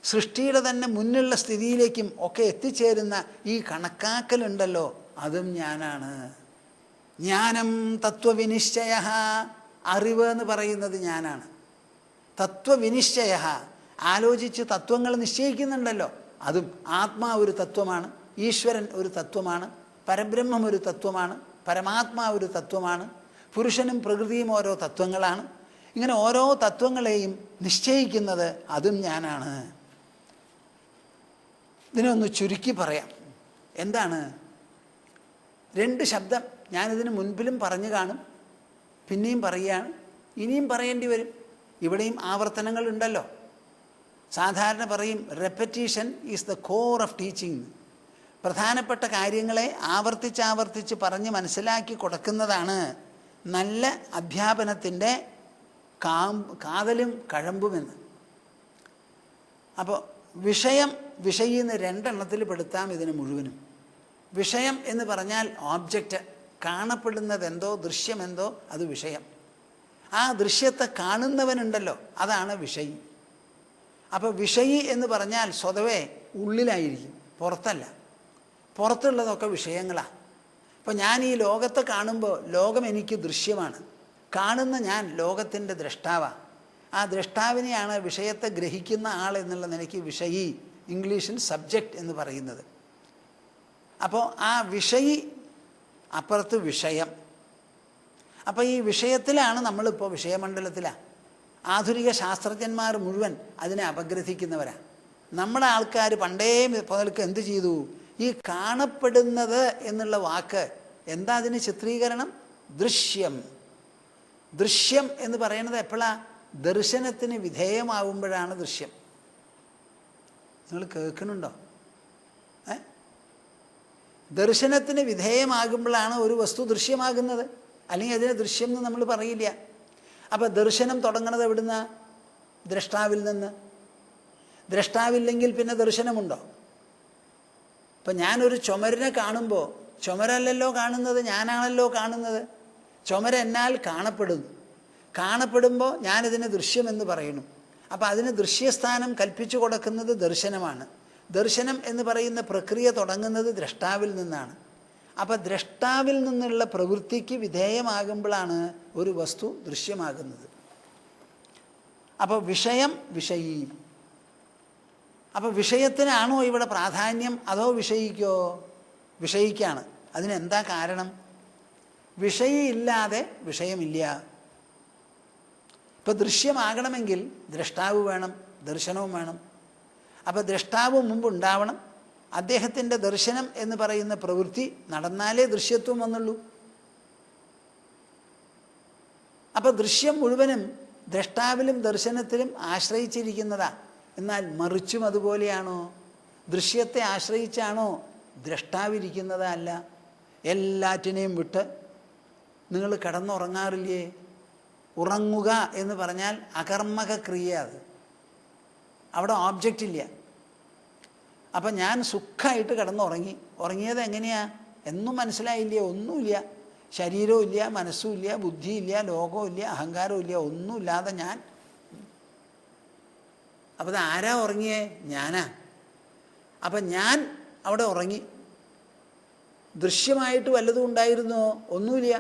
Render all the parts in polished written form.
സൃഷ്ടിയുടെ തന്നെ മുന്നുള്ള സ്ഥിതിയിലേക്കും ഒക്കെ എത്തിച്ചേരുന്ന ഈ കണക്കാക്കലുണ്ടല്ലോ, അതും ഞാനാണ്. ജ്ഞാനം തത്വവിനിശ്ചയ, അറിവ് എന്ന് പറയുന്നത് ഞാനാണ്. തത്വവിനിശ്ചയ, ആലോചിച്ച് തത്വങ്ങൾ നിശ്ചയിക്കുന്നുണ്ടല്ലോ, അതും ആത്മാവ് ഒരു തത്വമാണ്, ഈശ്വരൻ ഒരു തത്വമാണ്, പരബ്രഹ്മം ഒരു തത്വമാണ്, പരമാത്മാവ് ഒരു തത്വമാണ്, പുരുഷനും പ്രകൃതിയും ഓരോ തത്വങ്ങളാണ്. ഇങ്ങനെ ഓരോ തത്വങ്ങളെയും നിശ്ചയിക്കുന്നത് അതും ഞാനാണ്. ഇതിനൊന്ന് ചുരുക്കി പറയാം. എന്താണ്? 2 ശബ്ദം ഞാനിതിന് മുൻപിലും പറഞ്ഞു കാണും, പിന്നെയും പറയുകയാണ്, ഇനിയും പറയേണ്ടി വരും. ഇവിടെയും ആവർത്തനങ്ങളുണ്ടല്ലോ. സാധാരണ പറയും repetition is the core of teaching. പ്രധാനപ്പെട്ട കാര്യങ്ങളെ ആവർത്തിച്ചാവർത്തിച്ച് പറഞ്ഞ് മനസ്സിലാക്കി കൊടുക്കുന്നതാണ് നല്ല അധ്യാപനത്തിൻ്റെ കാതലും കഴമ്പുമെന്ന്. അപ്പോൾ വിഷയം, വിഷയിന്ന് 2 എണ്ണത്തിൽ പെടുത്താം ഇതിന് മുഴുവനും. വിഷയം എന്ന് പറഞ്ഞാൽ ഓബ്ജക്റ്റ്, കാണപ്പെടുന്നതെന്തോ ദൃശ്യമെന്തോ അത് വിഷയം. ആ ദൃശ്യത്തെ കാണുന്നവനുണ്ടല്ലോ, അതാണ് വിഷയി. അപ്പോൾ വിഷയി എന്ന് പറഞ്ഞാൽ സ്വതവേ ഉള്ളിലായിരിക്കും, പുറത്തല്ല. പുറത്തുള്ളതൊക്കെ വിഷയങ്ങളാണ്. അപ്പോൾ ഞാൻ ഈ ലോകത്തെ കാണുമ്പോൾ ലോകം എനിക്ക് ദൃശ്യമാണ്, കാണുന്ന ഞാൻ ലോകത്തിൻ്റെ ദ്രഷ്ടാവാണ്. ആ ദ്രഷ്ടാവിനെയാണ് വിഷയത്തെ ഗ്രഹിക്കുന്ന ആൾ എന്നുള്ള നിലയ്ക്ക് വിഷയി, ഇംഗ്ലീഷിൽ സബ്ജക്റ്റ് എന്ന് പറയുന്നത്. അപ്പോൾ ആ വിഷയി അപ്പുറത്ത് വിഷയം. അപ്പോൾ ഈ വിഷയത്തിലാണ് നമ്മളിപ്പോൾ, വിഷയമണ്ഡലത്തിലാണ്. ആധുനിക ശാസ്ത്രജ്ഞന്മാർ മുഴുവൻ അതിനെ അപഗ്രഥിക്കുന്നവരാണ്. നമ്മുടെ ആൾക്കാർ പണ്ടേ മുതൽക്ക് എന്ത് ചെയ്തു? ഈ കാണപ്പെടുന്നത് എന്നുള്ള വാക്ക് എന്താ അതിന് ചിത്രീകരണം? ദൃശ്യം. ദൃശ്യം എന്ന് പറയുന്നത് എപ്പോഴാണ്? ദർശനത്തിന് വിധേയമാവുമ്പോഴാണ് ദൃശ്യം. നിങ്ങൾ കേൾക്കുന്നുണ്ടോ? ദർശനത്തിന് വിധേയമാകുമ്പോഴാണ് ഒരു വസ്തു ദൃശ്യമാകുന്നത്, അല്ലെങ്കിൽ അതിനെ ദൃശ്യം എന്ന് നമ്മൾ പറയില്ല. അപ്പോൾ ദർശനം തുടങ്ങുന്നത് എവിടുന്ന? ദ്രഷ്ടാവിൽ നിന്ന്. ദ്രഷ്ടാവില്ലെങ്കിൽ പിന്നെ ദർശനമുണ്ടോ? ഇപ്പം ഞാനൊരു ചുമരിനെ കാണുമ്പോൾ ചുമരല്ലല്ലോ കാണുന്നത്, ഞാനാണല്ലോ കാണുന്നത്. ചുമര എന്നാൽ കാണപ്പെടുന്നു. കാണപ്പെടുമ്പോൾ ഞാനിതിനെ ദൃശ്യമെന്ന് പറയുന്നു. അപ്പോൾ അതിന് ദൃശ്യസ്ഥാനം കൽപ്പിച്ചു കൊടുക്കുന്നത് ദർശനമാണ്. ദർശനം എന്ന് പറയുന്ന പ്രക്രിയ തുടങ്ങുന്നത് ദ്രഷ്ടാവിൽ നിന്നാണ്. അപ്പോൾ ദ്രഷ്ടാവിൽ നിന്നുള്ള പ്രവൃത്തിക്ക് വിധേയമാകുമ്പോഴാണ് ഒരു വസ്തു ദൃശ്യമാകുന്നത്. അപ്പോൾ വിഷയം, വിഷയി. അപ്പോൾ വിഷയത്തിനാണോ ഇവിടെ പ്രാധാന്യം, അതോ വിഷയിക്കോ? വിഷയിക്കാണ്. അതിനെന്താ കാരണം? വിഷയില്ലാതെ വിഷയമില്ല. ഇപ്പോൾ ദൃശ്യമാകണമെങ്കിൽ ദ്രഷ്ടാവ് വേണം, ദർശനവും വേണം. അപ്പോൾ ദ്രഷ്ടാവ് മുമ്പ് ഉണ്ടാവണം. അദ്ദേഹത്തിൻ്റെ ദർശനം എന്ന് പറയുന്ന പ്രവൃത്തി നടന്നാലേ ദൃശ്യത്വം വന്നുള്ളൂ. അപ്പോൾ ദൃശ്യം മുഴുവനും ദ്രഷ്ടാവിലും ദർശനത്തിലും ആശ്രയിച്ചിരിക്കുന്നതാ. എന്നാൽ മറിച്ചും അതുപോലെയാണോ? ദൃശ്യത്തെ ആശ്രയിച്ചാണോ ദ്രഷ്ടാവിരിക്കുന്നത്? അല്ല. എല്ലാറ്റിനെയും വിട്ട് നിങ്ങൾ കിടന്നുറങ്ങാറില്ലേ? ഉറങ്ങുക എന്ന് പറഞ്ഞാൽ അകർമ്മക ക്രിയ. അത് അവിടെ ഓബ്ജക്റ്റ് ഇല്ല. അപ്പം ഞാൻ സുഖമായിട്ട് കിടന്നുറങ്ങി. ഉറങ്ങിയത് എങ്ങനെയാണ് എന്നും മനസ്സിലായില്ലേ? ഒന്നുമില്ല. ശരീരവും ഇല്ല, മനസ്സും ഇല്ല, ബുദ്ധിയില്ല, ലോകവും ഇല്ല, അഹങ്കാരവും ഇല്ല, ഒന്നുമില്ലാതെ ഞാൻ. അപ്പം അത് ആരാ ഉറങ്ങിയേ? ഞാനാ. അപ്പം ഞാൻ അവിടെ ഉറങ്ങി. ദൃശ്യമായിട്ട് വല്ലതും ഉണ്ടായിരുന്നോ? ഒന്നുമില്ല.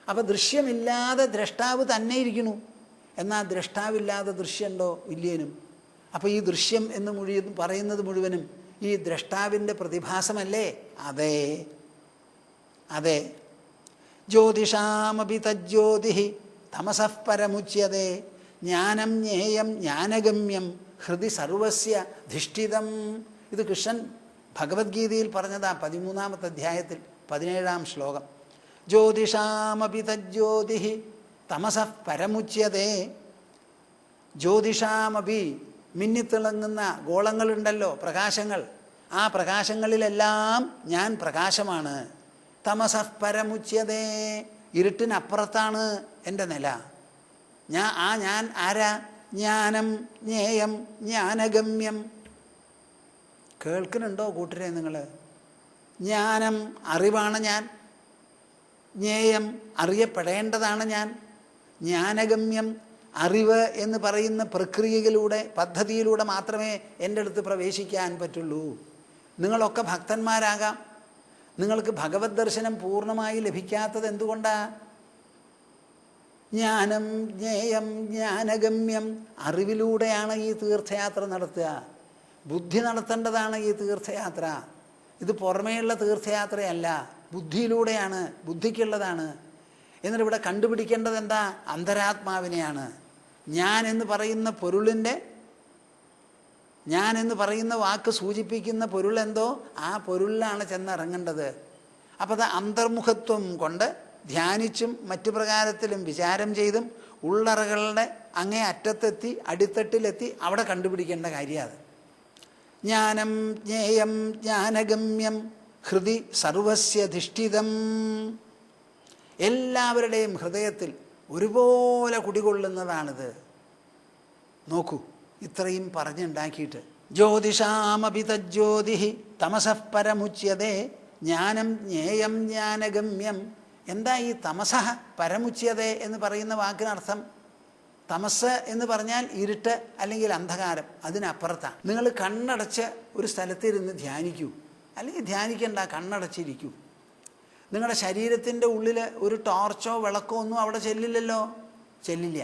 അപ്പം ദൃശ്യമില്ലാതെ ദ്രഷ്ടാവ് തന്നെ ഇരിക്കണു. എന്നാൽ ദ്രഷ്ടാവില്ലാതെ ദൃശ്യമുണ്ടോ? ഇല്ലേനും. അപ്പോൾ ഈ ദൃശ്യം എന്ന് പറയുന്നത് മുഴുവനും ഈ ദ്രഷ്ടാവിൻ്റെ പ്രതിഭാസമല്ലേ? അതെ, അതെ. ജ്യോതിഷാമപി തജ്ജ്യോതി തമസഃ പരമുച്യതേ ജ്ഞാനം ജ്ഞേയം ജ്ഞാനഗമ്യം ഹൃദി സർവസ്യ ധിഷ്ഠിതം. ഇത് കൃഷ്ണൻ ഭഗവത്ഗീതയിൽ പറഞ്ഞതാ 13-ാമത്തെ അധ്യായത്തിൽ 17-ാം ശ്ലോകം. ജ്യോതിഷാമപി തജ്ജ്യോതി തമസഃ പരമുച്യതേ. ജ്യോതിഷാമപി, മിന്നിത്തിളങ്ങുന്ന ഗോളങ്ങളുണ്ടല്ലോ, പ്രകാശങ്ങൾ. ആ പ്രകാശങ്ങളിലെല്ലാം ഞാൻ പ്രകാശമാണ്. തമസഃ പരമുച്യതേ, ഇരുട്ടിനപ്പുറത്താണ് എൻ്റെ നില. ഞാൻ ആരാ? ജ്ഞാനം ജ്ഞേയം ജ്ഞാനഗമ്യം. കേൾക്കുന്നുണ്ടോ കൂട്ടരെ നിങ്ങൾ? ജ്ഞാനം, അറിവാണ് ഞാൻ. ജ്ഞേയം, അറിയപ്പെടേണ്ടതാണ് ഞാൻ. ജ്ഞാനഗമ്യം, അറിവ് എന്ന് പറയുന്ന പ്രക്രിയയിലൂടെ പദ്ധതിയിലൂടെ മാത്രമേ എൻ്റെ അടുത്ത് പ്രവേശിക്കാൻ പറ്റുള്ളൂ. നിങ്ങളൊക്കെ ഭക്തന്മാരാകാം, നിങ്ങൾക്ക് ഭഗവത് ദർശനം പൂർണ്ണമായി ലഭിക്കാത്തത് എന്തുകൊണ്ടാണ്? ജ്ഞാനം ജ്ഞേയം ജ്ഞാനഗമ്യം, അറിവിലൂടെയാണ് ഈ തീർത്ഥയാത്ര നടത്തുക. ബുദ്ധി നടത്തേണ്ടതാണ് ഈ തീർത്ഥയാത്ര. ഇത് പുറമേയുള്ള തീർത്ഥയാത്രയല്ല, ബുദ്ധിയിലൂടെയാണ്, ബുദ്ധിക്കുള്ളതാണ്. എന്നിട്ട് ഇവിടെ കണ്ടുപിടിക്കേണ്ടത് എന്താ? അന്തരാത്മാവിനെയാണ്. ഞാൻ എന്ന് പറയുന്ന പൊരുളിൻ്റെ, ഞാൻ എന്ന് പറയുന്ന വാക്ക് സൂചിപ്പിക്കുന്ന പൊരുളെന്തോ ആ പൊരുളിലാണ് ചെന്നിറങ്ങേണ്ടത്. അപ്പോൾ അത് അന്തർമുഖത്വം കൊണ്ട് ധ്യാനിച്ചും മറ്റു പ്രകാരത്തിലും വിചാരം ചെയ്തും ഉള്ളറകളുടെ അങ്ങേ അറ്റത്തെത്തി അടിത്തട്ടിലെത്തി അവിടെ കണ്ടുപിടിക്കേണ്ട കാര്യമാണ് അത്. ജ്ഞാനം ജ്ഞേയം ജ്ഞാനഗമ്യം ഹൃദി സർവസ്യധിഷ്ഠിതം, എല്ലാവരുടെയും ഹൃദയത്തിൽ ഒരുപോലെ കുടികൊള്ളുന്നതാണിത്. നോക്കൂ, ഇത്രയും പറഞ്ഞുണ്ടാക്കിയിട്ട് ജ്യോതിഷാമപി തജ്ജ്യോതി തമസഃ പരമുച്യതേ ജ്ഞാനം ജ്ഞേയം ജ്ഞാനഗമ്യം. എന്താ ഈ തമസഃ പരമുച്യതേ എന്ന് പറയുന്ന വാക്കിനർത്ഥം? തമസ് എന്ന് പറഞ്ഞാൽ ഇരുട്ട് അല്ലെങ്കിൽ അന്ധകാരം, അതിനപ്പുറത്താണ്. നിങ്ങൾ കണ്ണടച്ച് ഒരു സ്ഥലത്തിരുന്ന് ധ്യാനിക്കൂ, അല്ലെങ്കിൽ ധ്യാനിക്കണ്ട, കണ്ണടച്ചിരിക്കൂ. നിങ്ങളുടെ ശരീരത്തിൻ്റെ ഉള്ളിൽ ഒരു ടോർച്ചോ വിളക്കോ ഒന്നും അവിടെ ചെല്ലില്ലല്ലോ, ചെല്ലില്ല.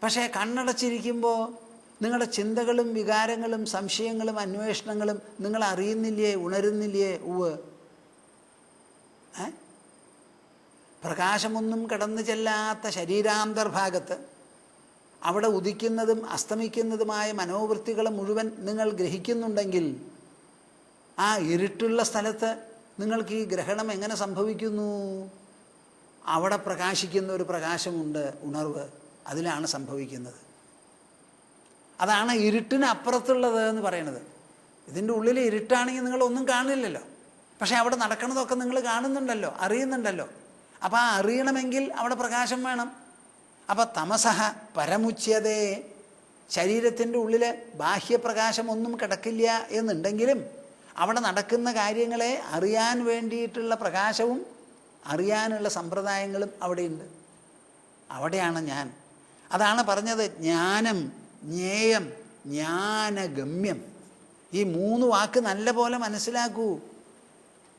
പക്ഷേ കണ്ണടച്ചിരിക്കുമ്പോൾ നിങ്ങളുടെ ചിന്തകളും വികാരങ്ങളും സംശയങ്ങളും അന്വേഷണങ്ങളും നിങ്ങൾ അറിയുന്നില്ലേ, ഉണരുന്നില്ലേ? ഉവ്. പ്രകാശമൊന്നും കടന്നു ചെല്ലാത്ത ശരീരാന്തർഭാഗത്ത് അവിടെ ഉദിക്കുന്നതും അസ്തമിക്കുന്നതുമായ മനോവൃത്തികൾ മുഴുവൻ നിങ്ങൾ ഗ്രഹിക്കുന്നുണ്ടെങ്കിൽ ആ ഇരുട്ടുള്ള സ്ഥലത്ത് നിങ്ങൾക്ക് ഈ ഗ്രഹണം എങ്ങനെ സംഭവിക്കുന്നു? അവിടെ പ്രകാശിക്കുന്ന ഒരു പ്രകാശമുണ്ട്, ഉണർവ്, അതിലാണ് സംഭവിക്കുന്നത്. അതാണ് ഇരുട്ടിന് അപ്പുറത്തുള്ളത് എന്ന് പറയുന്നത്. ഇതിൻ്റെ ഉള്ളിൽ ഇരുട്ടാണെങ്കിൽ നിങ്ങളൊന്നും കാണില്ലല്ലോ, പക്ഷേ അവിടെ നടക്കണതൊക്കെ നിങ്ങൾ കാണുന്നുണ്ടല്ലോ, അറിയുന്നുണ്ടല്ലോ. അപ്പോൾ ആ അറിയണമെങ്കിൽ അവിടെ പ്രകാശം വേണം. അപ്പോൾ തമസഃ പരമുച്യതേ, ശരീരത്തിൻ്റെ ഉള്ളിൽ ബാഹ്യപ്രകാശമൊന്നും കിടക്കില്ല എന്നുണ്ടെങ്കിലും അവിടെ നടക്കുന്ന കാര്യങ്ങളെ അറിയാൻ വേണ്ടിയിട്ടുള്ള പ്രകാശവും അറിയാനുള്ള സമ്പ്രദായങ്ങളും അവിടെയുണ്ട്. അവിടെയാണ് ഞാൻ. അതാണ് പറഞ്ഞത് ജ്ഞാനം ജ്ഞേയം ജ്ഞാനഗമ്യം. ഈ മൂന്ന് വാക്ക് നല്ല പോലെ മനസ്സിലാക്കൂ.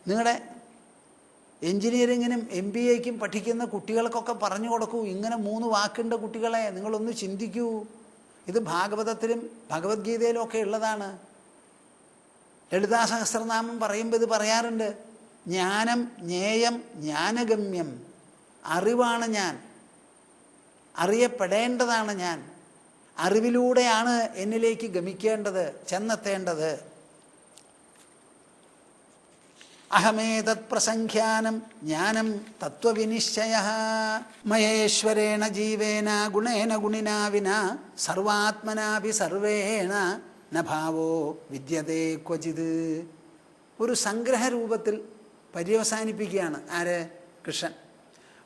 നിങ്ങളുടെ എൻജിനീയറിങ്ങിനും MBAക്കും പഠിക്കുന്ന കുട്ടികൾക്കൊക്കെ പറഞ്ഞു കൊടുക്കൂ. ഇങ്ങനെ മൂന്ന് വാക്കുണ്ട് കുട്ടികളെ, നിങ്ങളൊന്ന് ചിന്തിക്കൂ. ഇത് ഭാഗവതത്തിലും ഭഗവത്ഗീതയിലും ഒക്കെ ഉള്ളതാണ്. ലളിതാ സഹസ്രനാമം പറയുമ്പോൾ ഇത് പറയാറുണ്ട്. ജ്ഞാനം ജ്ഞേയം ജ്ഞാനഗമ്യം, അറിവാണ് ഞാൻ, അറിയപ്പെടേണ്ടതാണ് ഞാൻ, അറിവിലൂടെയാണ് എന്നിലേക്ക് ഗമിക്കേണ്ടത്, ചെന്നെത്തേണ്ടത്. അഹമേതത് പ്രസംഖ്യാനം ജ്ഞാനം തത്വവിനിശ്ചയഃ മഹേശ്വരേണ ജീവേന ഗുണേന ഗുണിനാ വിനാ സർവാത്മനാഭി സർവേണ നഭാവോ വിദ്യതേ ക്വചിത്. ഒരു സംഗ്രഹരൂപത്തിൽ പര്യവസാനിപ്പിക്കുകയാണ് ആര്? കൃഷ്ണൻ.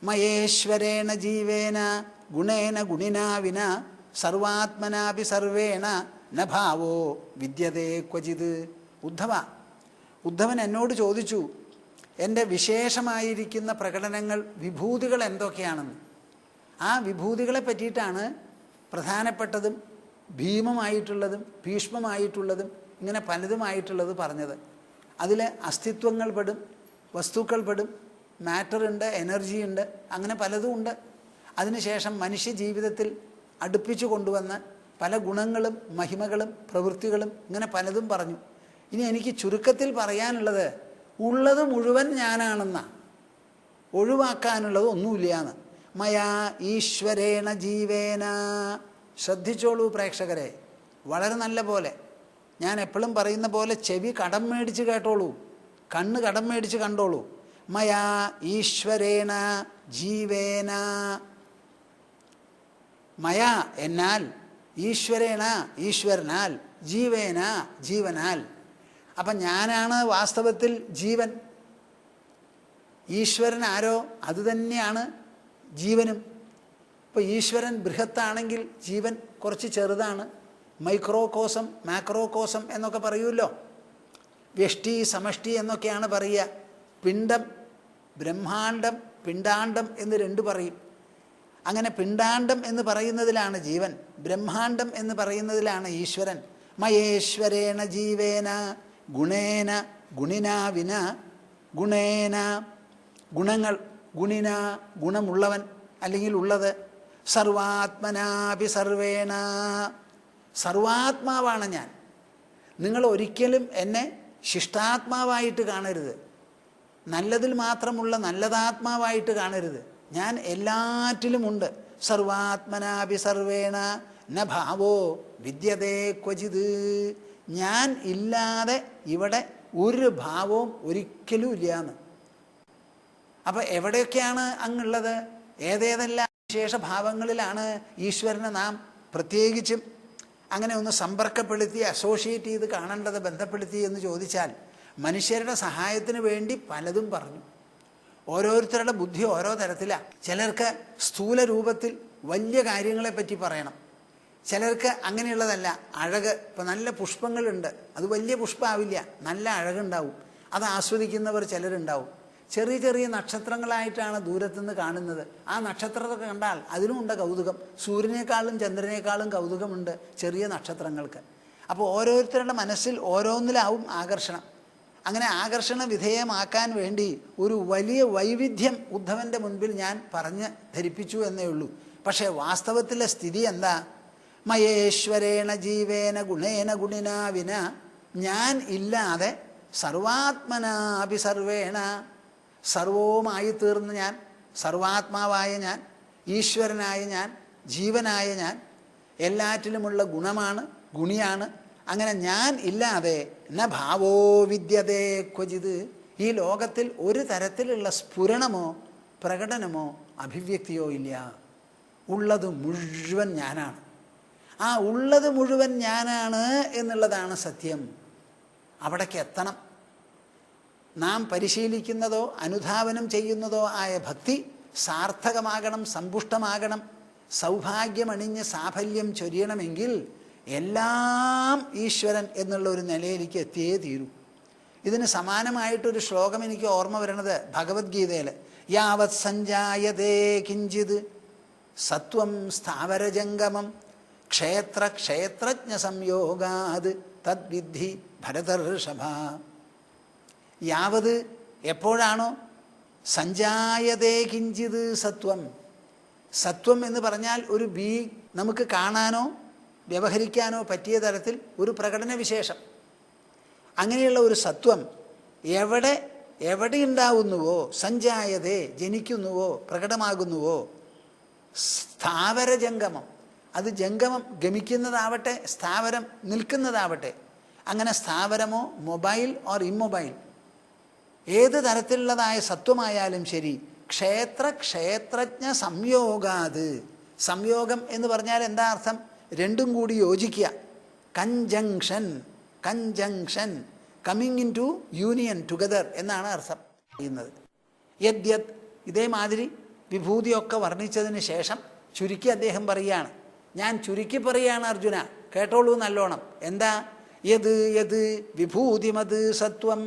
മഹേശ്വരേണ ജീവേന ഗുണേന ഗുണിനാ വിനാ സർവാത്മനാഭി സർവേണ നഭാവോ വിദ്യതേ ക്വചിത്. ഉദ്ധവൻ എന്നോട് ചോദിച്ചു, എൻ്റെ വിശേഷമായിരിക്കുന്ന പ്രകടനങ്ങൾ, വിഭൂതികൾ എന്തൊക്കെയാണെന്ന്. ആ വിഭൂതികളെ പറ്റിയിട്ടാണ് പ്രധാനപ്പെട്ടതും ഭീമമായിട്ടുള്ളതും ഭീഷ്മമായിട്ടുള്ളതും ഇങ്ങനെ പലതുമായിട്ടുള്ളത് പറഞ്ഞത്. അതിൽ അസ്തിത്വങ്ങൾ പെടും, വസ്തുക്കൾ പെടും, മാറ്ററുണ്ട്, എനർജിയുണ്ട്, അങ്ങനെ പലതും ഉണ്ട്. അതിനുശേഷം മനുഷ്യ ജീവിതത്തിൽ അടുപ്പിച്ചു കൊണ്ടുവന്ന പല ഗുണങ്ങളും മഹിമകളും പ്രവൃത്തികളും ഇങ്ങനെ പലതും പറഞ്ഞു. ഇനി എനിക്ക് ചുരുക്കത്തിൽ പറയാനുള്ളത്, ഉള്ളത് മുഴുവൻ ഞാനാണെന്നാണ്, ഒഴിവാക്കാനുള്ളത് ഒന്നുമില്ലയെന്ന്. മയാ ഈശ്വരേണ ജീവേന. ശ്രദ്ധിച്ചോളൂ പ്രേക്ഷകരെ, വളരെ നല്ല പോലെ. ഞാൻ എപ്പോഴും പറയുന്ന പോലെ ചെവി കടം മേടിച്ച് കേട്ടോളൂ, കണ്ണ് കടം മേടിച്ച് കണ്ടോളൂ. മയാ ഈശ്വരേണ ജീവേന. മയാ എന്നാൽ, ഈശ്വരേണ ഈശ്വരനാൽ, ജീവേന ജീവനാൽ. അപ്പം ഞാനാണ് വാസ്തവത്തിൽ ജീവൻ. ഈശ്വരൻ ആരോ അതുതന്നെയാണ് ജീവനും. ഇപ്പോൾ ഈശ്വരൻ ബൃഹത്താണെങ്കിൽ ജീവൻ കുറച്ച് ചെറുതാണ്. മൈക്രോകോസം മാക്രോകോസം എന്നൊക്കെ പറയുമല്ലോ. വ്യഷ്ടി സമഷ്ടി എന്നൊക്കെയാണ് പറയുക. പിണ്ഡം ബ്രഹ്മാണ്ഡം പിണ്ഡാണ്ഡം എന്ന് രണ്ട് പറയും. അങ്ങനെ പിണ്ടാണ്ടം എന്ന് പറയുന്നതിലാണ് ജീവൻ, ബ്രഹ്മാണ്ടം എന്ന് പറയുന്നതിലാണ് ഈശ്വരൻ. മയേശ്വരേണ ജീവേന ഗുണേന ഗുണിനാ വിന ഗുണേന ഗുണങ്ങൾ ഗുണിന ഗുണമുള്ളവൻ അല്ലെങ്കിൽ ഉള്ളത് സർവാത്മനാപി സർവേണ സർവാത്മാവാണ് ഞാൻ. നിങ്ങൾ ഒരിക്കലും എന്നെ ശിഷ്ടാത്മാവായിട്ട് കാണരുത്, നല്ലതിൽ മാത്രമുള്ള നല്ലതാത്മാവായിട്ട് കാണരുത്. ഞാൻ എല്ലാറ്റിലുമുണ്ട്. സർവാത്മനാപി സർവേണ ന ഭാവോ വിദ്യതേ ക്വചിത്. ഞാൻ ഇല്ലാതെ ഇവിടെ ഒരു ഭാവവും ഒരിക്കലും ഇല്ലയെന്ന്. അപ്പം എവിടെയൊക്കെയാണ് അങ്ങുള്ളത്? ഏതേതെല്ലാം വിശേഷഭാവങ്ങളിലാണ് ഈശ്വരനെ നാം പ്രത്യേകിച്ചും അങ്ങനെ ഒന്ന് സമ്പർക്കപ്പെടുത്തി അസോഷിയേറ്റ് ചെയ്ത് കാണേണ്ടത്, ബന്ധപ്പെടുത്തി എന്ന് ചോദിച്ചാൽ മനുഷ്യരുടെ സഹായത്തിന് വേണ്ടി പലതും പറഞ്ഞു. ഓരോരുത്തരുടെ ബുദ്ധി ഓരോ തരത്തിലാണ്. ചിലർക്ക് സ്ഥൂല രൂപത്തിൽ വലിയ കാര്യങ്ങളെപ്പറ്റി പറയണം, ചിലർക്ക് അങ്ങനെയുള്ളതല്ല. അഴക്, ഇപ്പം നല്ല പുഷ്പങ്ങളുണ്ട്, അത് വലിയ പുഷ്പമാവില്ല, നല്ല അഴകുണ്ടാവും, അത് ആസ്വദിക്കുന്നവർ ചിലരുണ്ടാവും. ചെറിയ ചെറിയ നക്ഷത്രങ്ങളായിട്ടാണ് ദൂരത്തുനിന്ന് കാണുന്നത്. ആ നക്ഷത്രത്തെ കണ്ടാൽ അതിനും ഉണ്ട് കൗതുകം. സൂര്യനേക്കാളും ചന്ദ്രനേക്കാളും കൗതുകമുണ്ട് ചെറിയ നക്ഷത്രങ്ങൾക്ക്. അപ്പോൾ ഓരോരുത്തരുടെ മനസ്സിൽ ഓരോന്നിലാവും ആകർഷണം. അങ്ങനെ ആകർഷണ വിധേയമാക്കാൻ വേണ്ടി ഒരു വലിയ വൈവിധ്യം ഉദ്ധവൻ്റെ മുൻപിൽ ഞാൻ പറഞ്ഞ് ധരിപ്പിച്ചു എന്നേ ഉള്ളൂ. പക്ഷേ വാസ്തവത്തിലെ സ്ഥിതി എന്താ? മയേശ്വരേണ ജീവേന ഗുണേന ഗുണിനാ വിന, ഞാൻ ഇല്ലാതെ സർവാത്മനാപി സർവേണ, സർവവുമായി തീർന്ന ഞാൻ, സർവാത്മാവായ ഞാൻ, ഈശ്വരനായ ഞാൻ, ജീവനായ ഞാൻ, എല്ലാറ്റിലുമുള്ള ഗുണമാണ്, ഗുണിയാണ്. അങ്ങനെ ഞാൻ ഇല്ലാതെ ന ഭാവോ വിദ്യതേ ക്വചിത്. ഈ ലോകത്തിൽ ഒരു തരത്തിലുള്ള സ്ഫുരണമോ പ്രകടനമോ അഭിവ്യക്തിയോ ഇല്ല. ഉള്ളത് മുഴുവൻ ഞാനാണ്. ആ ഉള്ളത് മുഴുവൻ ഞാനാണ് എന്നുള്ളതാണ് സത്യം. അവിടേക്ക് എത്തണം. നാം പരിശീലിക്കുന്നതോ അനുധാവനം ചെയ്യുന്നതോ ആയ ഭക്തി സാർത്ഥകമാകണം, സമ്പുഷ്ടമാകണം. സൗഭാഗ്യമണിഞ്ഞ് സാഫല്യം ചൊരിയണമെങ്കിൽ എല്ലാം ഈശ്വരൻ എന്നുള്ള ഒരു നിലയിലേക്ക് എത്തിയേ തീരൂ. ഇതിന് സമാനമായിട്ടൊരു ശ്ലോകം എനിക്ക് ഓർമ്മ വരുന്നത് ഭഗവത്ഗീതയിൽ, യാവത് സഞ്ജായതേ കിഞ്ചിത് സത്വം സ്ഥാവരജംഗമം ക്ഷേത്ര ക്ഷേത്രജ്ഞ സംയോഗാത് തദ്വിദ്ധി ഭരതർഷഭ. യാവത് എപ്പോഴാണോ സഞ്ജായതേ കിഞ്ചിത് സത്വം. സത്വം എന്ന് പറഞ്ഞാൽ ഒരു നമുക്ക് കാണാനോ വ്യവഹരിക്കാനോ പറ്റിയ തരത്തിൽ ഒരു പ്രകടന വിശേഷം. അങ്ങനെയുള്ള ഒരു സത്വം എവിടെ ഉണ്ടാവുന്നുവോ, സഞ്ജായതേ ജനിക്കുന്നുവോ, പ്രകടമാകുന്നുവോ, സ്ഥാവരജംഗമം, അത് ജംഗമം ഗമിക്കുന്നതാവട്ടെ സ്ഥാവരം നിൽക്കുന്നതാവട്ടെ, അങ്ങനെ സ്ഥാവരമോ മൊബൈൽ ഓർ ഇമ്മൊബൈൽ ഏത് തരത്തിലുള്ളതായ സത്വമായാലും ശരി, ക്ഷേത്ര ക്ഷേത്രജ്ഞ സംയോഗാത്. സംയോഗം എന്ന് പറഞ്ഞാൽ എന്താ അർത്ഥം? രണ്ടും കൂടി യോജിക്കുക. Conjunction, conjunction, coming into union, together എന്നാണ് അർത്ഥം ചെയ്യുന്നത്. യദ്യത്, ഇതേമാതിരി വിഭൂതിയൊക്കെ വർണ്ണിച്ചതിന് ശേഷം ചുരുക്കി അദ്ദേഹം പറയുകയാണ്. ഞാൻ ചുരുക്കി പറയുകയാണ് അർജുന, കേട്ടോളൂ നല്ലോണം. എന്താ? യത് യത് വിഭൂതിമത് സത്വം.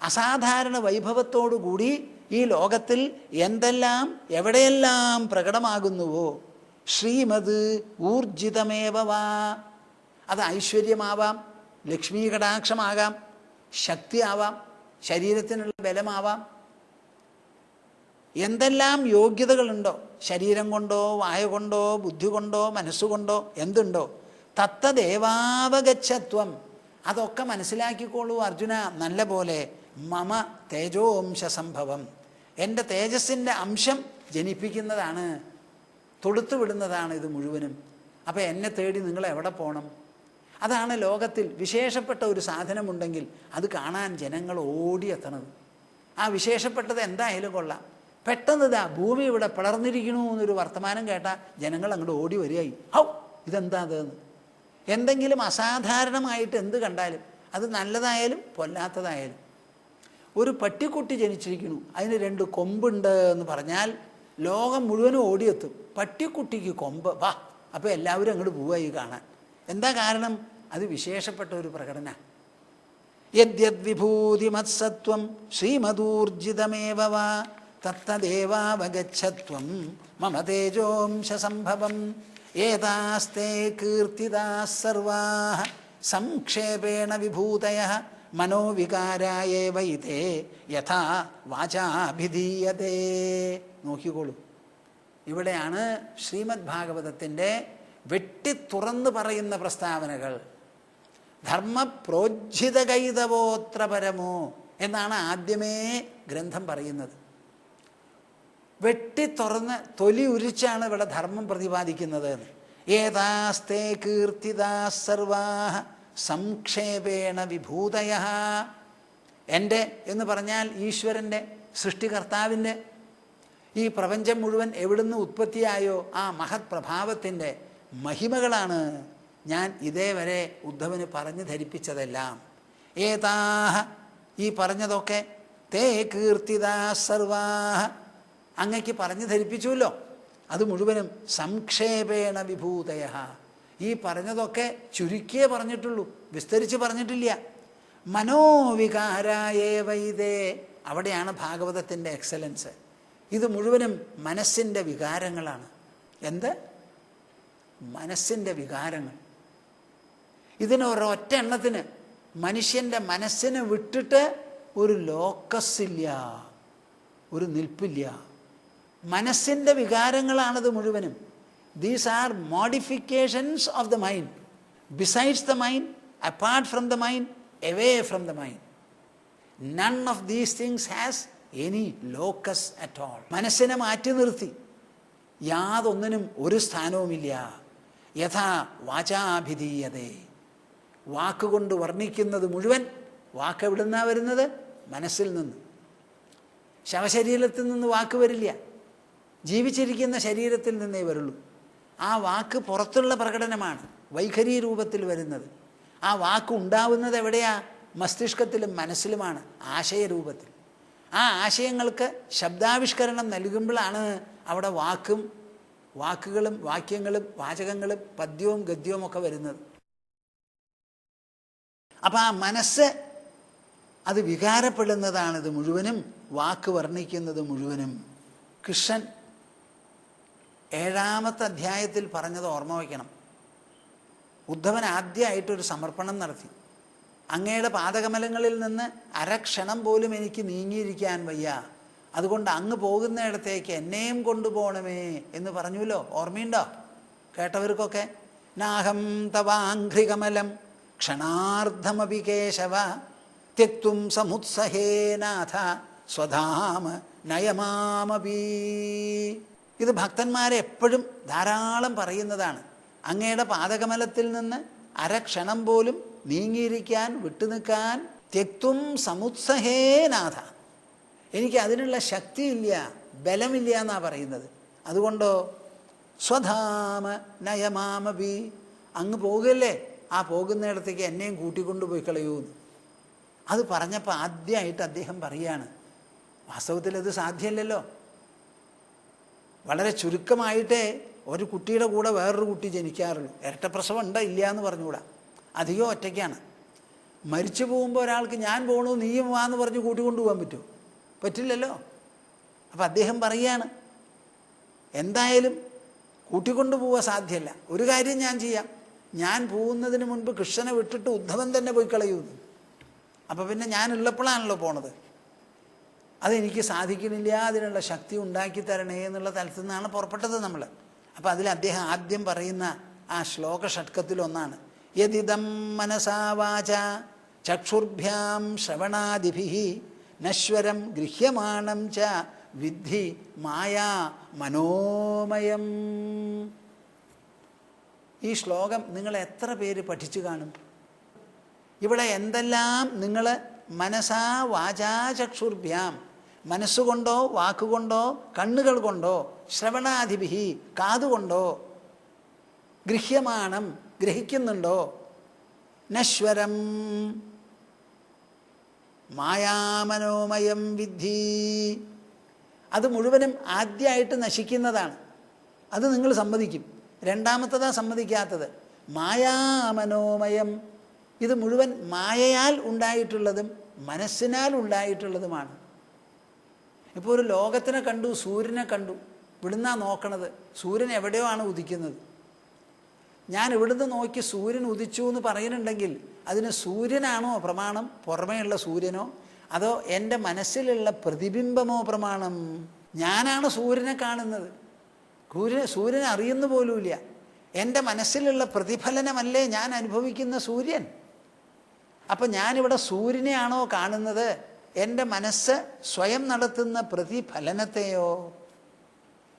അസാധാരണ വൈഭവത്തോടുകൂടി ഈ ലോകത്തിൽ എന്തെല്ലാം എവിടെയെല്ലാം പ്രകടമാകുന്നുവോ, ശ്രീമത് ഊർജിതമേവവാ, അത് ഐശ്വര്യമാവാം, ലക്ഷ്മീ കടാക്ഷമാകാം, ശക്തിയാവാം, ശരീരത്തിനുള്ള ബലമാവാം, എന്തെല്ലാം യോഗ്യതകളുണ്ടോ, ശരീരം കൊണ്ടോ വായ കൊണ്ടോ ബുദ്ധി കൊണ്ടോ മനസ്സുകൊണ്ടോ എന്തുണ്ടോ, തത്തദേവാവഗച്ഛത്വം, അതൊക്കെ മനസ്സിലാക്കിക്കോളൂ അർജുന നല്ല പോലെ. മമ തേജോംശ സംഭവം, എൻ്റെ തേജസ്സിൻ്റെ അംശം ജനിപ്പിക്കുന്നതാണ്, തൊടുത്തു വിടുന്നതാണ് ഇത് മുഴുവനും. അപ്പോൾ എന്നെ തേടി നിങ്ങൾ എവിടെ പോകണം? അതാണ് ലോകത്തിൽ വിശേഷപ്പെട്ട ഒരു സാധനമുണ്ടെങ്കിൽ അത് കാണാൻ ജനങ്ങൾ ഓടിയെത്തണത്. ആ വിശേഷപ്പെട്ടത് എന്തായാലും കൊള്ളാം. പെട്ടെന്ന് ഇതാ ഭൂമി ഇവിടെ പിളർന്നിരിക്കണു എന്നൊരു വർത്തമാനം കേട്ടാൽ ജനങ്ങൾ അങ്ങോട്ട് ഓടി വരികയായി. ഹൗ, ഇതെന്താ അതെന്ന്. എന്തെങ്കിലും അസാധാരണമായിട്ട് എന്ത് കണ്ടാലും, അത് നല്ലതായാലും പൊല്ലാത്തതായാലും. ഒരു പട്ടിക്കുട്ടി ജനിച്ചിരിക്കുന്നു, അതിന് 2 കൊമ്പുണ്ട് എന്ന് പറഞ്ഞാൽ ലോകം മുഴുവനും ഓടിയെത്തും. പട്ടിക്കുട്ടിക്ക് കൊമ്പ്, വാ, അപ്പോൾ എല്ലാവരും അങ്ങോട്ട് പോവുകയായി കാണാൻ. എന്താ കാരണം? അത് വിശേഷപ്പെട്ട ഒരു പ്രകടന. യദ്യത് വിഭൂതി മത്സത്വം ശ്രീമദൂർജിതമേവ വാ തത്തദേവാവഗച്ഛത്വം മമ തേജോംശസംഭവം ഏതാസ്തേ കീർത്തിതാഃ സർവാഃ സംക്ഷേപേണ വിഭൂതയഃ മനോവികാരായേവ ഇതേ യഥാ വാചാഭിധീയതേ. നോക്കിക്കോളൂ, ഇവിടെയാണ് ശ്രീമദ് ഭാഗവതത്തിൻ്റെ വെട്ടിത്തുറന്ന് പറയുന്ന പ്രസ്താവനകൾ. ധർമ്മപ്രോജ്ജിതകൈതവോത്ര പരമോ എന്നാണ് ആദ്യമേ ഗ്രന്ഥം പറയുന്നത്. വെട്ടിത്തുറന്ന് തൊലി ഉരിച്ചാണ് ഇവിടെ ധർമ്മം പ്രതിപാദിക്കുന്നത്. ഏതാസ്തേ കീർത്തിതാഃ സർവാഃ സംക്ഷേപേണ വിഭൂതയഃ. എൻ്റെ എന്ന് പറഞ്ഞാൽ ഈശ്വരൻ്റെ, സൃഷ്ടികർത്താവിൻ്റെ, ഈ പ്രപഞ്ചം മുഴുവൻ എവിടുന്ന് ഉത്പത്തിയായോ ആ മഹത് പ്രഭാവത്തിൻ്റെ മഹിമകളാണ് ഞാൻ ഇതേവരെ ഉദ്ധവന് പറഞ്ഞു ധരിപ്പിച്ചതെല്ലാം. ഏതാഹ, ഈ പറഞ്ഞതൊക്കെ, തേ കീർത്തിതാഃ സർവാഃ, അങ്ങയ്ക്ക് പറഞ്ഞു ധരിപ്പിച്ചുവല്ലോ, അത് മുഴുവനും സംക്ഷേപേണ വിഭൂതയഃ. ഈ പറഞ്ഞതൊക്കെ ചുരുക്കിയേ പറഞ്ഞിട്ടുള്ളൂ, വിസ്തരിച്ച് പറഞ്ഞിട്ടില്ല. മനോവികാരായേവ ഇതേ, അവിടെയാണ് ഭാഗവതത്തിൻ്റെ എക്സലൻസ്. ഇത് മുഴുവനും മനസ്സിൻ്റെ വികാരങ്ങളാണ്. എന്ത്? മനസ്സിൻ്റെ വികാരങ്ങൾ. ഇതിന് ഒരൊറ്റ എണ്ണത്തിന്, മനുഷ്യൻ്റെ മനസ്സിനെ വിട്ടിട്ട് ഒരു ലോക്കസില്ല, ഒരു നിൽപ്പില്ല. മനസ്സിൻ്റെ വികാരങ്ങളാണത് മുഴുവനും. These are modifications of the mind, besides the mind, apart from the mind, away from the mind. None of these things has any locus at all. മനസ്സിനെ മാറ്റി നിർത്തി യാതൊന്നിനും ഒരു സ്ഥാനവുമില്ല. യഥാ വാചാഭിധീയതേ, വാക്കുകൊണ്ട് വർണ്ണിക്കുന്നത് മുഴുവൻ, വാക്ക് എവിടുന്നാണ് വരുന്നത്? മനസ്സിൽ നിന്ന്. ശവശരീരത്തിൽ നിന്ന് വാക്ക് വരില്ല, ജീവിച്ചിരിക്കുന്ന ശരീരത്തിൽ നിന്നേ വരുള്ളൂ. ആ വാക്ക് പുറത്തുള്ള പ്രകടനമാണ്, വൈഖരി രൂപത്തിൽ വരുന്നത്. ആ വാക്ക് ഉണ്ടാവുന്നത് എവിടെയാ? മസ്തിഷ്കത്തിലും മനസ്സിലുമാണ്, ആശയരൂപത്തിൽ. ആ ആശയങ്ങൾക്ക് ശബ്ദാവിഷ്കരണം നൽകുമ്പോഴാണ് അവിടെ വാക്കുകളും വാക്യങ്ങളും വാചകങ്ങളും പദ്യവും ഗദ്യവും ഒക്കെ വരുന്നത്. അപ്പം ആ മനസ്സ് അത് വികാരപ്പെടുന്നതാണിത് മുഴുവനും, വാക്ക് വർണ്ണിക്കുന്നത് മുഴുവനും. കൃഷ്ണൻ 7-ാമത്തെ അധ്യായത്തിൽ പറഞ്ഞത് ഓർമ്മ വയ്ക്കണം. ഉദ്ധവൻ ആദ്യമായിട്ടൊരു സമർപ്പണം നടത്തി. അങ്ങയുടെ പാദകമലങ്ങളിൽ നിന്ന് അരക്ഷണം പോലും എനിക്ക് നീങ്ങിയിരിക്കാൻ വയ്യ, അതുകൊണ്ട് അങ്ങ് പോകുന്നിടത്തേക്ക് എന്നെയും കൊണ്ടുപോകണമേ എന്ന് പറഞ്ഞുല്ലോ. ഓർമ്മയുണ്ടോ കേട്ടവർക്കൊക്കെ? നാഹം തവാഘ്രികമലം ക്ഷണാർദ്ധമപി കേശവ ത്യക്തും സമുത്സഹേനാഥ സ്വധാമ നയമാമപി. ഇത് ഭക്തന്മാരെ എപ്പോഴും ധാരാളം പറയുന്നതാണ്. അങ്ങയുടെ പാദകമലത്തിൽ നിന്ന് അരക്ഷണം പോലും നീങ്ങിയിരിക്കാൻ, വിട്ടുനിൽക്കാൻ, ത്യക്തും സമുത്സഹേനാഥ, എനിക്ക് അതിനുള്ള ശക്തിയില്ല, ബലമില്ല എന്നാണ് പറയുന്നത്. അതുകൊണ്ടോ സ്വധാമ നയമാമപി, അങ്ങ് പോകുകയല്ലേ, ആ പോകുന്നിടത്തേക്ക് എന്നെയും കൂട്ടിക്കൊണ്ടുപോയി കളയൂന്ന്. അത് പറഞ്ഞപ്പോൾ ആദ്യമായിട്ട് അദ്ദേഹം പറയുകയാണ്, വാസ്തവത്തിൽ അത് സാധ്യമല്ലല്ലോ. വളരെ ചുരുക്കമായിട്ടേ ഒരു കുട്ടിയുടെ കൂടെ വേറൊരു കുട്ടി ജനിക്കാറുള്ളൂ. ഇരട്ടപ്രസവം ഉണ്ടോ ഇല്ല എന്ന് പറഞ്ഞുകൂടാ, അധികം ഒറ്റയ്ക്കാണ്. മരിച്ചു പോകുമ്പോൾ ഒരാൾക്ക് ഞാൻ പോകണു നീയും വാന്ന് പറഞ്ഞ് കൂട്ടിക്കൊണ്ടുപോകാൻ പറ്റുമോ? പറ്റില്ലല്ലോ. അപ്പം അദ്ദേഹം പറയുകയാണ്, എന്തായാലും കൂട്ടിക്കൊണ്ടുപോകാൻ സാധ്യമല്ല. ഒരു കാര്യം ഞാൻ ചെയ്യാം, ഞാൻ പോകുന്നതിന് മുൻപ് കൃഷ്ണനെ വിട്ടിട്ട് ഉദ്ധവൻ തന്നെ പോയി കളയൂന്ന്. അപ്പം പിന്നെ ഞാനുള്ളപ്പോഴാണല്ലോ പോണത്, അതെനിക്ക് സാധിക്കണില്ല, അതിനുള്ള ശക്തി ഉണ്ടാക്കി തരണേ എന്നുള്ള തലത്തിൽ നിന്നാണ് പുറപ്പെട്ടത് നമ്മൾ. അപ്പം അതിൽ അദ്ദേഹം ആദ്യം പറയുന്ന ആ ശ്ലോക ഷട്കത്തിലൊന്നാണ്, യദിദം മനസാ വാച ചക്ഷുർഭ്യാം ശ്രവണാദിഭിഃ നശ്വരം ഗൃഹ്യമാണം ച വിദ്ധി മായാ മനോമയം. ഈ ശ്ലോകം നിങ്ങൾ എത്ര പേര് പഠിച്ചു കാണും? ഇവിടെ എന്തെല്ലാം നിങ്ങൾ മനസാ വാചാ ചക്ഷുർഭ്യാം, മനസ്സുകൊണ്ടോ വാക്കുകൊണ്ടോ കണ്ണുകൾ കൊണ്ടോ, ശ്രവണാദിഭിഃ കാതുകൊണ്ടോ, ഗൃഹ്യമാണം ഗ്രഹിക്കുന്നുണ്ടോ, നശ്വരം മായാമനോമയം വിദ്ധി, അത് മുഴുവനും ആദ്യമായിട്ട് നശിക്കുന്നതാണ്. അത് നിങ്ങൾ സമ്മതിക്കും. രണ്ടാമത്തതാ സമ്മതിക്കാത്തത്, മായാമനോമയം. ഇത് മുഴുവൻ മായയാൽ ഉണ്ടായിട്ടുള്ളതും മനസ്സിനാൽ ഉണ്ടായിട്ടുള്ളതുമാണ്. ഇപ്പോൾ ഒരു ലോകത്തിനെ കണ്ടു, സൂര്യനെ കണ്ടു. ഇവിടുന്നാണ് നോക്കണത്. സൂര്യൻ എവിടെയോ ആണ് ഉദിക്കുന്നത്. ഞാൻ ഇവിടുന്ന് നോക്കി സൂര്യൻ ഉദിച്ചു എന്ന് പറയുന്നുണ്ടെങ്കിൽ അതിന് സൂര്യനാണോ പ്രമാണം, പുറമേയുള്ള സൂര്യനോ, അതോ എൻ്റെ മനസ്സിലുള്ള പ്രതിബിംബമോ പ്രമാണം? ഞാനാണ് സൂര്യനെ കാണുന്നത്. സൂര്യനെ അറിയുന്ന പോലുമില്ല. എൻ്റെ മനസ്സിലുള്ള പ്രതിഫലനമല്ലേ ഞാൻ അനുഭവിക്കുന്ന സൂര്യൻ. അപ്പം ഞാനിവിടെ സൂര്യനെയാണോ കാണുന്നത്, എൻ്റെ മനസ്സ് സ്വയം നടത്തുന്ന പ്രതിഫലനത്തെയോ?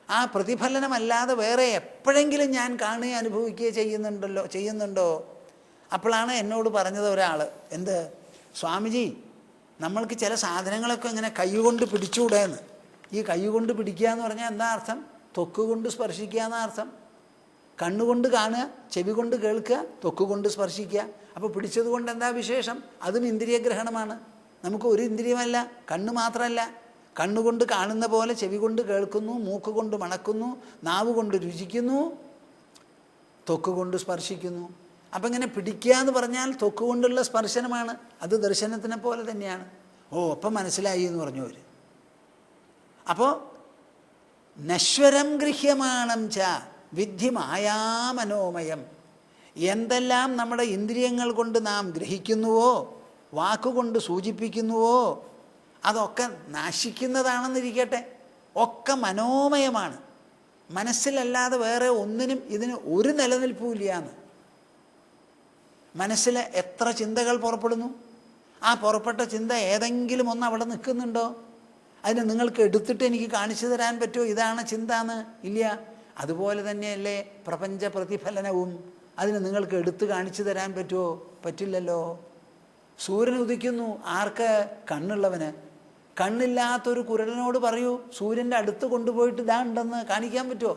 ആ പ്രതിഫലനമല്ലാതെ വേറെ എപ്പോഴെങ്കിലും ഞാൻ കാണുകയോ അനുഭവിക്കുകയോ ചെയ്യുന്നുണ്ടോ? അപ്പോഴാണ് എന്നോട് പറഞ്ഞത് ഒരാൾ, എന്ത്, സ്വാമിജി നമ്മൾക്ക് ചില സാധനങ്ങളൊക്കെ ഇങ്ങനെ കൈകൊണ്ട് പിടിച്ചുകൂടെയെന്ന്. ഈ കൈകൊണ്ട് പിടിക്കുക എന്ന് പറഞ്ഞാൽ എന്താ അർത്ഥം? ത്വക്കുകൊണ്ട് സ്പർശിക്കുക എന്നാ അർത്ഥം. കണ്ണുകൊണ്ട് കാണുക, ചെവി കൊണ്ട് കേൾക്കുക, ത്വക്കുകൊണ്ട് സ്പർശിക്കുക. അപ്പോൾ പിടിച്ചത് കൊണ്ട് എന്താ വിശേഷം? അതും ഇന്ദ്രിയഗ്രഹണമാണ്. നമുക്ക് ഒരു ഇന്ദ്രിയമല്ല, കണ്ണ് മാത്രമല്ല. കണ്ണുകൊണ്ട് കാണുന്ന പോലെ ചെവി കൊണ്ട് കേൾക്കുന്നു, മൂക്ക് കൊണ്ട് മണക്കുന്നു, നാവ് കൊണ്ട് രുചിക്കുന്നു, ത്വക്ക് കൊണ്ട് സ്പർശിക്കുന്നു. അപ്പം ഇങ്ങനെ പിടിക്കുക എന്ന് പറഞ്ഞാൽ ത്വക്ക് കൊണ്ടുള്ള സ്പർശനമാണ്. അത് ദർശനത്തിനെ പോലെ തന്നെയാണ്. അപ്പം മനസ്സിലായി എന്ന് പറഞ്ഞു അവർ. അപ്പോൾ നശ്വരം ഗൃഹ്യമാണം ച വിദ്ധി മായാമനോമയം. എന്തെല്ലാം നമ്മുടെ ഇന്ദ്രിയങ്ങൾ കൊണ്ട് നാം ഗ്രഹിക്കുന്നുവോ, വാക്കുകൊണ്ട് സൂചിപ്പിക്കുന്നുവോ, അതൊക്കെ നാശിക്കുന്നതാണെന്നിരിക്കട്ടെ, ഒക്കെ മനോമയമാണ്. മനസ്സിലല്ലാതെ വേറെ ഒന്നിനും ഇതിന് ഒരു നിലനിൽപ്പുമില്ലാന്ന്. മനസ്സിൽ എത്ര ചിന്തകൾ പുറപ്പെടുന്നു, ആ പുറപ്പെട്ട ചിന്ത ഏതെങ്കിലും ഒന്ന് അവിടെ നിൽക്കുന്നുണ്ടോ? അതിന് നിങ്ങൾക്ക് എടുത്തിട്ട് എനിക്ക് കാണിച്ചു തരാൻ പറ്റുമോ ഇതാണ് ചിന്ത എന്ന്? ഇല്ല. അതുപോലെ തന്നെയല്ലേ പ്രപഞ്ച പ്രതിഫലനവും. അതിന് നിങ്ങൾക്ക് എടുത്ത് കാണിച്ചു തരാൻ പറ്റുമോ? പറ്റില്ലല്ലോ. സൂര്യൻ ഉദിക്കുന്നു. ആർക്ക്? കണ്ണുള്ളവന്. കണ്ണില്ലാത്തൊരു കുരുടനോട് പറയൂ, സൂര്യൻ്റെ അടുത്ത് കൊണ്ടുപോയിട്ട് ഇതാ ഉണ്ടെന്ന് കാണിക്കാൻ പറ്റുമോ?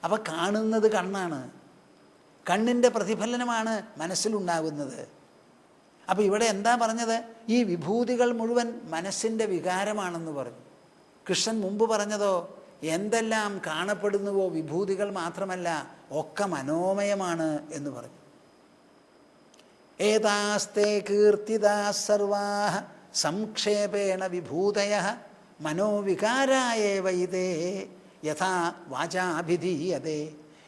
അപ്പം കാണുന്നത് കണ്ണാണ്. കണ്ണിൻ്റെ പ്രതിഫലനമാണ് മനസ്സിലുണ്ടാകുന്നത്. അപ്പം ഇവിടെ എന്താ പറഞ്ഞത്? ഈ വിഭൂതികൾ മുഴുവൻ മനസ്സിൻ്റെ വികാരമാണെന്ന് പറഞ്ഞു. കൃഷ്ണൻ മുമ്പ് പറഞ്ഞതോ, എന്തെല്ലാം കാണപ്പെടുന്നുവോ വിഭൂതികൾ മാത്രമല്ല, ഒക്കെ മനോമയമാണ് എന്ന് പറഞ്ഞു. ഏതാസ്തേ കീർത്തിതാഃ സർവാഃ സംക്ഷേപേണ വിഭൂതയഃ മനോവികാരായേവ ഇതേ യഥാ വാചാഭിധീയതേ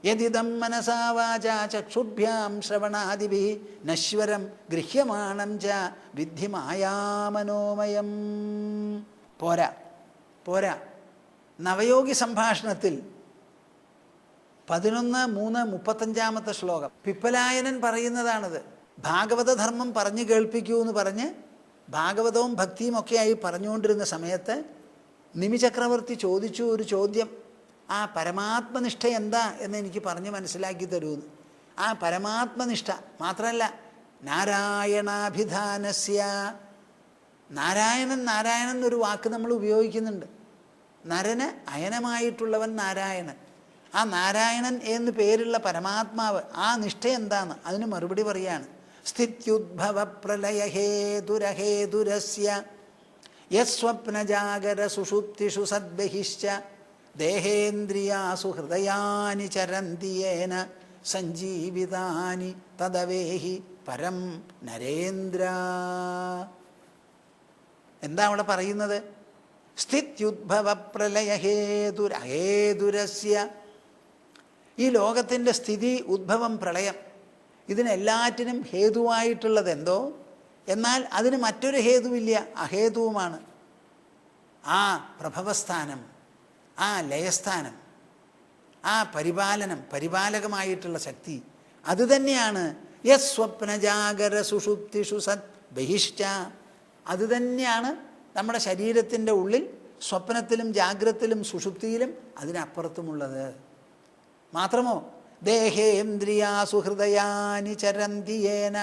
യദിദം മനസാ വാചാ ചക്ഷുഭ്യാം ശ്രവണാദിഭിഃ നശ്വരം ഗൃഹ്യമാണം ച വിദ്ധി മായാമനോമയം. പോരാ. നവയോഗി സംഭാഷണത്തിൽ 11:3 ശ്ലോകം പിപ്പലായനൻ പറയുന്നതാണിത്. ഭാഗവതധർമ്മം പറഞ്ഞു കേൾപ്പിക്കൂ എന്ന് പറഞ്ഞ് ഭാഗവതവും ഭക്തിയും ഒക്കെയായി പറഞ്ഞുകൊണ്ടിരുന്ന സമയത്ത് നിമിചക്രവർത്തി ചോദിച്ചു ഒരു ചോദ്യം. ആ പരമാത്മനിഷ്ഠ എന്താ എന്ന് എനിക്ക് പറഞ്ഞ് മനസ്സിലാക്കി തരൂന്ന്. ആ പരമാത്മനിഷ്ഠ മാത്രമല്ല, നാരായണാഭിധാനസ്യ. നാരായണൻ എന്നൊരു വാക്ക് നമ്മൾ ഉപയോഗിക്കുന്നുണ്ട്. നരന് അയനമായിട്ടുള്ളവൻ നാരായണൻ. ആ നാരായണൻ എന്ന് പേരുള്ള പരമാത്മാവ്, ആ നിഷ്ഠ എന്താണ്? അതിന് മറുപടി പറയാണ്. സ്ഥിത്യുദ്ഭവ പ്രളയഹേതുരഹേതുരസ്യ യസ്വപ്നജാഗര സുഷുപ്തിഷു സദ്ബഹിശ്ച ദേഹേന്ദ്രിയാസു ഹൃദയാനി ചരന്തിയേന സഞ്ജീവിതാനി തദവേഹി പരം നരേന്ദ്ര. എന്താ അവിടെ പറയുന്നത്? സ്ഥിത്യുദ്ഭവ പ്രളയഹേതുരഹേതുരസ്യ. ഈ ലോകത്തിൻ്റെ സ്ഥിതി, ഉദ്ഭവം, പ്രളയം, ഇതിനെല്ലാറ്റിനും ഹേതുവായിട്ടുള്ളതെന്തോ, എന്നാൽ അതിന് മറ്റൊരു ഹേതുവില്ല, അഹേതുവുമാണ്. ആ പ്രഭവസ്ഥാനം, ആ ലയസ്ഥാനം, ആ പരിപാലനം, പരിപാലകമായിട്ടുള്ള ശക്തി, അതുതന്നെയാണ് യസ്വപ്നജാഗര സുഷുപ്തിഷു സത് ബഹിശ്ച. അതുതന്നെയാണ് നമ്മുടെ ശരീരത്തിൻ്റെ ഉള്ളിൽ സ്വപ്നത്തിലും ജാഗ്രത്തിലും സുഷുപ്തിയിലും അതിനപ്പുറത്തുമുള്ളത്. മാത്രമോ ദേഹേന്ദ്രിയാസു ഹൃദയാനി ചരന്തിയേന.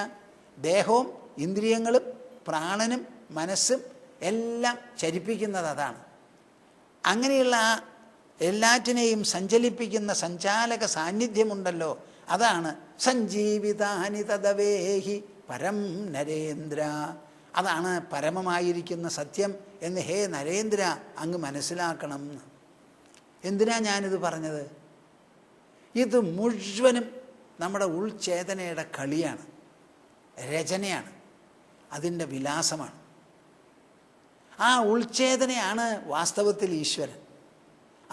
ദേഹവും ഇന്ദ്രിയങ്ങളും പ്രാണനും മനസ്സും എല്ലാം ചലിപ്പിക്കുന്നത് അതാണ്. അങ്ങനെയുള്ള ആ എല്ലാറ്റിനെയും സഞ്ചലിപ്പിക്കുന്ന സഞ്ചാലക സാന്നിധ്യമുണ്ടല്ലോ, അതാണ് സഞ്ജീവിതാനി തദവേഹി പരം നരേന്ദ്ര. അതാണ് പരമമായിരിക്കുന്ന സത്യം എന്ന് ഹേ നരേന്ദ്ര അങ്ങ് മനസ്സിലാക്കണം. എന്തിനാ ഞാനിത് പറഞ്ഞത്? ഇത് മുഴുവനും നമ്മുടെ ഉൾചേതനയുടെ കളിയാണ്, രചനയാണ്, അതിൻ്റെ വിലാസമാണ്. ആ ഉൾച്ചേതനയാണ് വാസ്തവത്തിൽ ഈശ്വരൻ.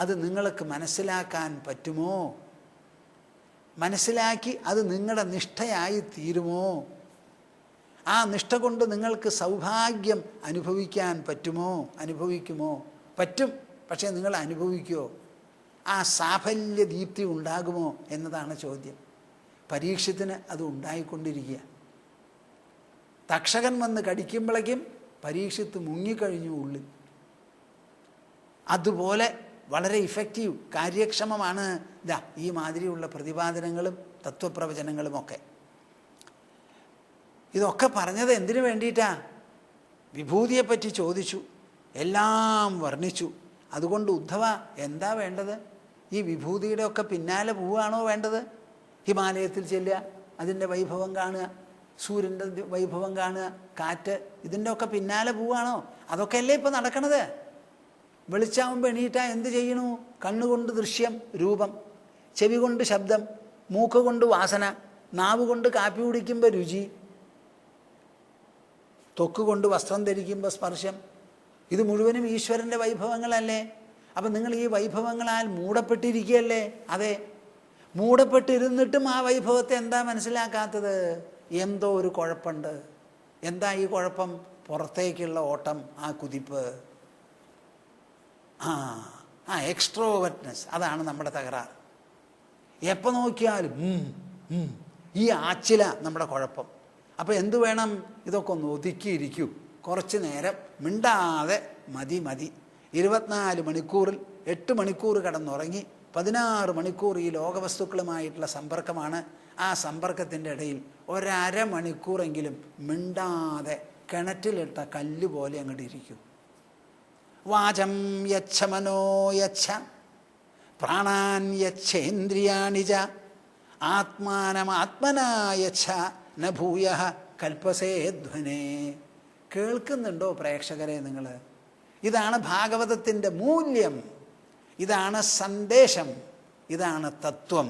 അത് നിങ്ങൾക്ക് മനസ്സിലാക്കാൻ പറ്റുമോ? മനസ്സിലാക്കി അത് നിങ്ങളുടെ നിഷ്ഠയായി തീരുമോ? ആ നിഷ്ഠ കൊണ്ട് നിങ്ങൾക്ക് സൗഭാഗ്യം അനുഭവിക്കാൻ പറ്റുമോ? അനുഭവിക്കുമോ? പറ്റും. പക്ഷേ നിങ്ങൾ അനുഭവിക്കുമോ? ആ സാഫല്യ ദീപ്തി ഉണ്ടാകുമോ എന്നതാണ് ചോദ്യം. പരീക്ഷത്തിന് അത് ഉണ്ടായിക്കൊണ്ടിരിക്കുക. തക്ഷകൻ വന്ന് കടിക്കുമ്പോഴേക്കും പരീക്ഷത്ത് മുങ്ങിക്കഴിഞ്ഞു ഉള്ളിൽ. അതുപോലെ വളരെ ഇഫക്റ്റീവ്, കാര്യക്ഷമമാണ് ഈ മാതിരിയുള്ള പ്രതിപാദനങ്ങളും തത്വപ്രവചനങ്ങളുമൊക്കെ. ഇതൊക്കെ പറഞ്ഞത് എന്തിനു വേണ്ടിയിട്ടാ? വിഭൂതിയെപ്പറ്റി ചോദിച്ചു, എല്ലാം വർണ്ണിച്ചു. അതുകൊണ്ട് ഉദ്ധവ എന്താ വേണ്ടത്? ഈ വിഭൂതിയുടെ ഒക്കെ പിന്നാലെ പോവുകയാണോ വേണ്ടത്? ഹിമാലയത്തിൽ ചെല്ലുക, അതിൻ്റെ വൈഭവം കാണുക, സൂര്യൻ്റെ വൈഭവം കാണുക, കാറ്റ്, ഇതിൻ്റെ ഒക്കെ പിന്നാലെ പോവുകയാണോ? അതൊക്കെ അല്ലേ ഇപ്പോൾ നടക്കണത്. വെളിച്ചാവുമ്പോൾ എണീറ്റാ എന്ത് ചെയ്യണു? കണ്ണുകൊണ്ട് ദൃശ്യം രൂപം, ചെവി കൊണ്ട് ശബ്ദം, മൂക്ക് കൊണ്ട് വാസന, നാവ് കൊണ്ട് കാപ്പി കുടിക്കുമ്പോൾ രുചി, ത്വക്ക് കൊണ്ട് വസ്ത്രം ധരിക്കുമ്പോൾ സ്പർശം. ഇത് മുഴുവനും ഈശ്വരൻ്റെ വൈഭവങ്ങളല്ലേ? അപ്പം നിങ്ങൾ ഈ വൈഭവങ്ങളാൽ മൂടപ്പെട്ടിരിക്കുകയല്ലേ? അതെ, മൂടപ്പെട്ടിരുന്നിട്ടും ആ വൈഭവത്തെ എന്താ മനസ്സിലാക്കാത്തത്? എന്തോ ഒരു കുഴപ്പമുണ്ട്. എന്താ ഈ കുഴപ്പം? പുറത്തേക്കുള്ള ഓട്ടം, ആ കുതിപ്പ്, എക്സ്ട്രോവർത്നെസ്, അതാണ് നമ്മുടെ തകരാറ്. എപ്പോൾ നോക്കിയാലും ഈ ആച്ചില നമ്മുടെ കുഴപ്പം. അപ്പോൾ എന്തു വേണം? ഇതൊക്കെ ഒന്ന് ഒതുക്കിയിരിക്കൂ, കുറച്ച് നേരം മിണ്ടാതെ മതി. 24 മണിക്കൂറിൽ 8 മണിക്കൂർ കിടന്നുറങ്ങി 16 മണിക്കൂർ ഈ ലോകവസ്തുക്കളുമായിട്ടുള്ള സമ്പർക്കമാണ്. ആ സമ്പർക്കത്തിൻ്റെ ഇടയിൽ 1/2 മണിക്കൂറെങ്കിലും മിണ്ടാതെ കിണറ്റിലിട്ട കല്ല് പോലെ അങ്ങോട്ട് ഇരിക്കൂ. വാചം യച്ഛ മനോ യച്ഛ പ്രാണാൻ യച്ഛേന്ദ്രിയാണി ച ആത്മാനമാത്മനാ യച്ഛ ന ഭൂയഃ കൽപ്പസേ ധ്വനേ. കേൾക്കുന്നുണ്ടോ പ്രേക്ഷകരെ നിങ്ങൾ? ഇതാണ് ഭാഗവതത്തിൻ്റെ മൂല്യം, ഇതാണ് സന്ദേശം, ഇതാണ് തത്വം.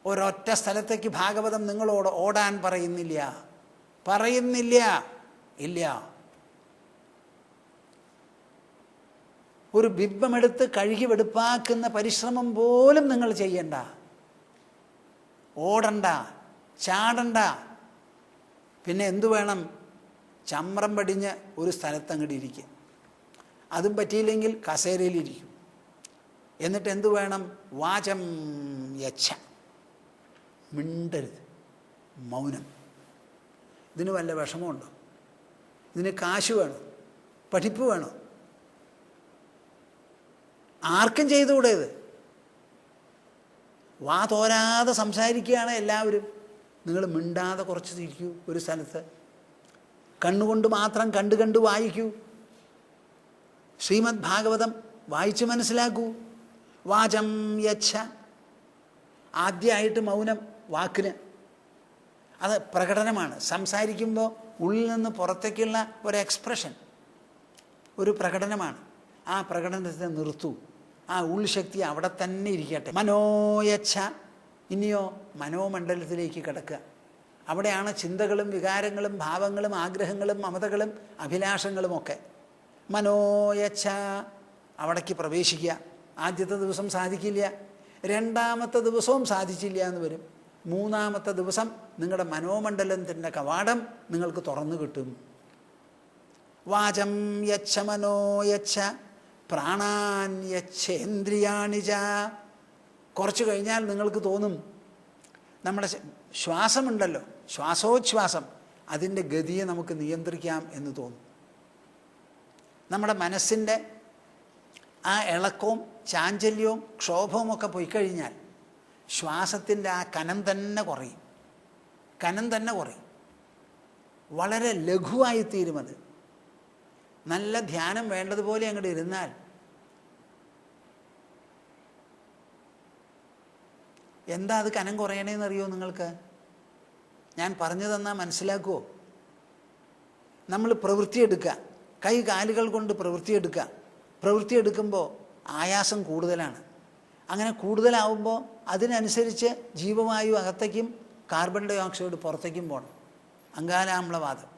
ഒരൊറ്റ സ്ഥലത്തേക്ക് ഭാഗവതം നിങ്ങളോട് ഓടാൻ പറയുന്നില്ല. ഇല്ല. ഒരു ബിംബമെടുത്ത് കഴുകി വെടുപ്പാക്കുന്ന പരിശ്രമം പോലും നിങ്ങൾ ചെയ്യണ്ട, ഓടണ്ട, ചാടണ്ട. പിന്നെ എന്തു വേണം? ചമ്രം പടിഞ്ഞ് ഒരു സ്ഥലത്തങ്ങോട്ട് ഇരിക്കുക. അതും പറ്റിയില്ലെങ്കിൽ കസേരയിലിരിക്കും. എന്നിട്ട് എന്തു വേണം? വാചം യച്ഛ, മിണ്ടരുത്, മൗനം. ഇതിന് വല്ല വിഷമമുണ്ടോ? ഇതിന് കാശ് വേണോ? പഠിപ്പ് വേണോ? ആർക്കും ചെയ്തുകൂടെ ഇത്? വാ തോരാതെ സംസാരിക്കുകയാണ് എല്ലാവരും. നിങ്ങൾ മിണ്ടാതെ കുറച്ച് ഇരിക്കൂ ഒരു സ്ഥലത്ത്. കണ്ണുകൊണ്ട് മാത്രം കണ്ട് വായിക്കൂ. ശ്രീമദ് ഭാഗവതം വായിച്ച് മനസ്സിലാക്കൂ. വാചം യച്ഛ, ആദ്യമായിട്ട് മൗനം വാക്കിന്. അത് പ്രകടനമാണ്. സംസാരിക്കുമ്പോൾ ഉള്ളിൽ നിന്ന് പുറത്തേക്കുള്ള ഒരു എക്സ്പ്രഷൻ, ഒരു പ്രകടനമാണ്. ആ പ്രകടനത്തെ നിർത്തൂ. ആ ഉൾശക്തി അവിടെ തന്നെ ഇരിക്കട്ടെ. മനോയച്ഛ. ഇനിയോ മനോമണ്ഡലത്തിലേക്ക് കിടക്കുക. അവിടെയാണ് ചിന്തകളും വികാരങ്ങളും ഭാവങ്ങളും ആഗ്രഹങ്ങളും മമതകളും അഭിലാഷങ്ങളുമൊക്കെ. മനോയച്ഛ, അവിടേക്ക് പ്രവേശിക്കുക. ആദ്യത്തെ ദിവസം സാധിക്കില്ല, രണ്ടാമത്തെ ദിവസവും സാധിച്ചില്ല എന്ന് വരും. മൂന്നാമത്തെ ദിവസം നിങ്ങളുടെ മനോമണ്ഡലത്തിൻ്റെ കവാടം നിങ്ങൾക്ക് തുറന്നു കിട്ടും. വാചം യച്ഛ മനോയച്ഛ പ്രാണാൻ യച്ഛേന്ദ്രിയാണി ച. കുറച്ച് കഴിഞ്ഞാൽ നിങ്ങൾക്ക് തോന്നും നമ്മുടെ ശ്വാസമുണ്ടല്ലോ, ശ്വാസോച്ഛ്വാസം, അതിൻ്റെ ഗതിയെ നമുക്ക് നിയന്ത്രിക്കാം എന്ന് തോന്നും. നമ്മുടെ മനസ്സിൻ്റെ ആ ഇളക്കവും ചാഞ്ചല്യവും ക്ഷോഭവും ഒക്കെ പോയി കഴിഞ്ഞാൽ ശ്വാസത്തിൻ്റെ ആ കനം തന്നെ കുറയും. വളരെ ലഘുവായിത്തീരും. അത് നല്ല ധ്യാനം വേണ്ടതുപോലെ അങ്ങോട്ട് ഇരുന്നാൽ എന്താ അത് കനം കുറയണേന്നറിയോ നിങ്ങൾക്ക്? ഞാൻ പറഞ്ഞു തന്നാൽ മനസ്സിലാക്കുമോ? നമ്മൾ പ്രവൃത്തിയെടുക്കുക, കൈ കാലുകൾ കൊണ്ട് പ്രവൃത്തിയെടുക്കുമ്പോൾ ആയാസം കൂടുതലാണ്. അങ്ങനെ കൂടുതലാവുമ്പോൾ അതിനനുസരിച്ച് ജീവവായു അകത്തേക്കും കാർബൺ ഡൈ ഓക്സൈഡ് പുറത്തേക്കും പോകണം, അങ്കാലാമ്ലവാദം.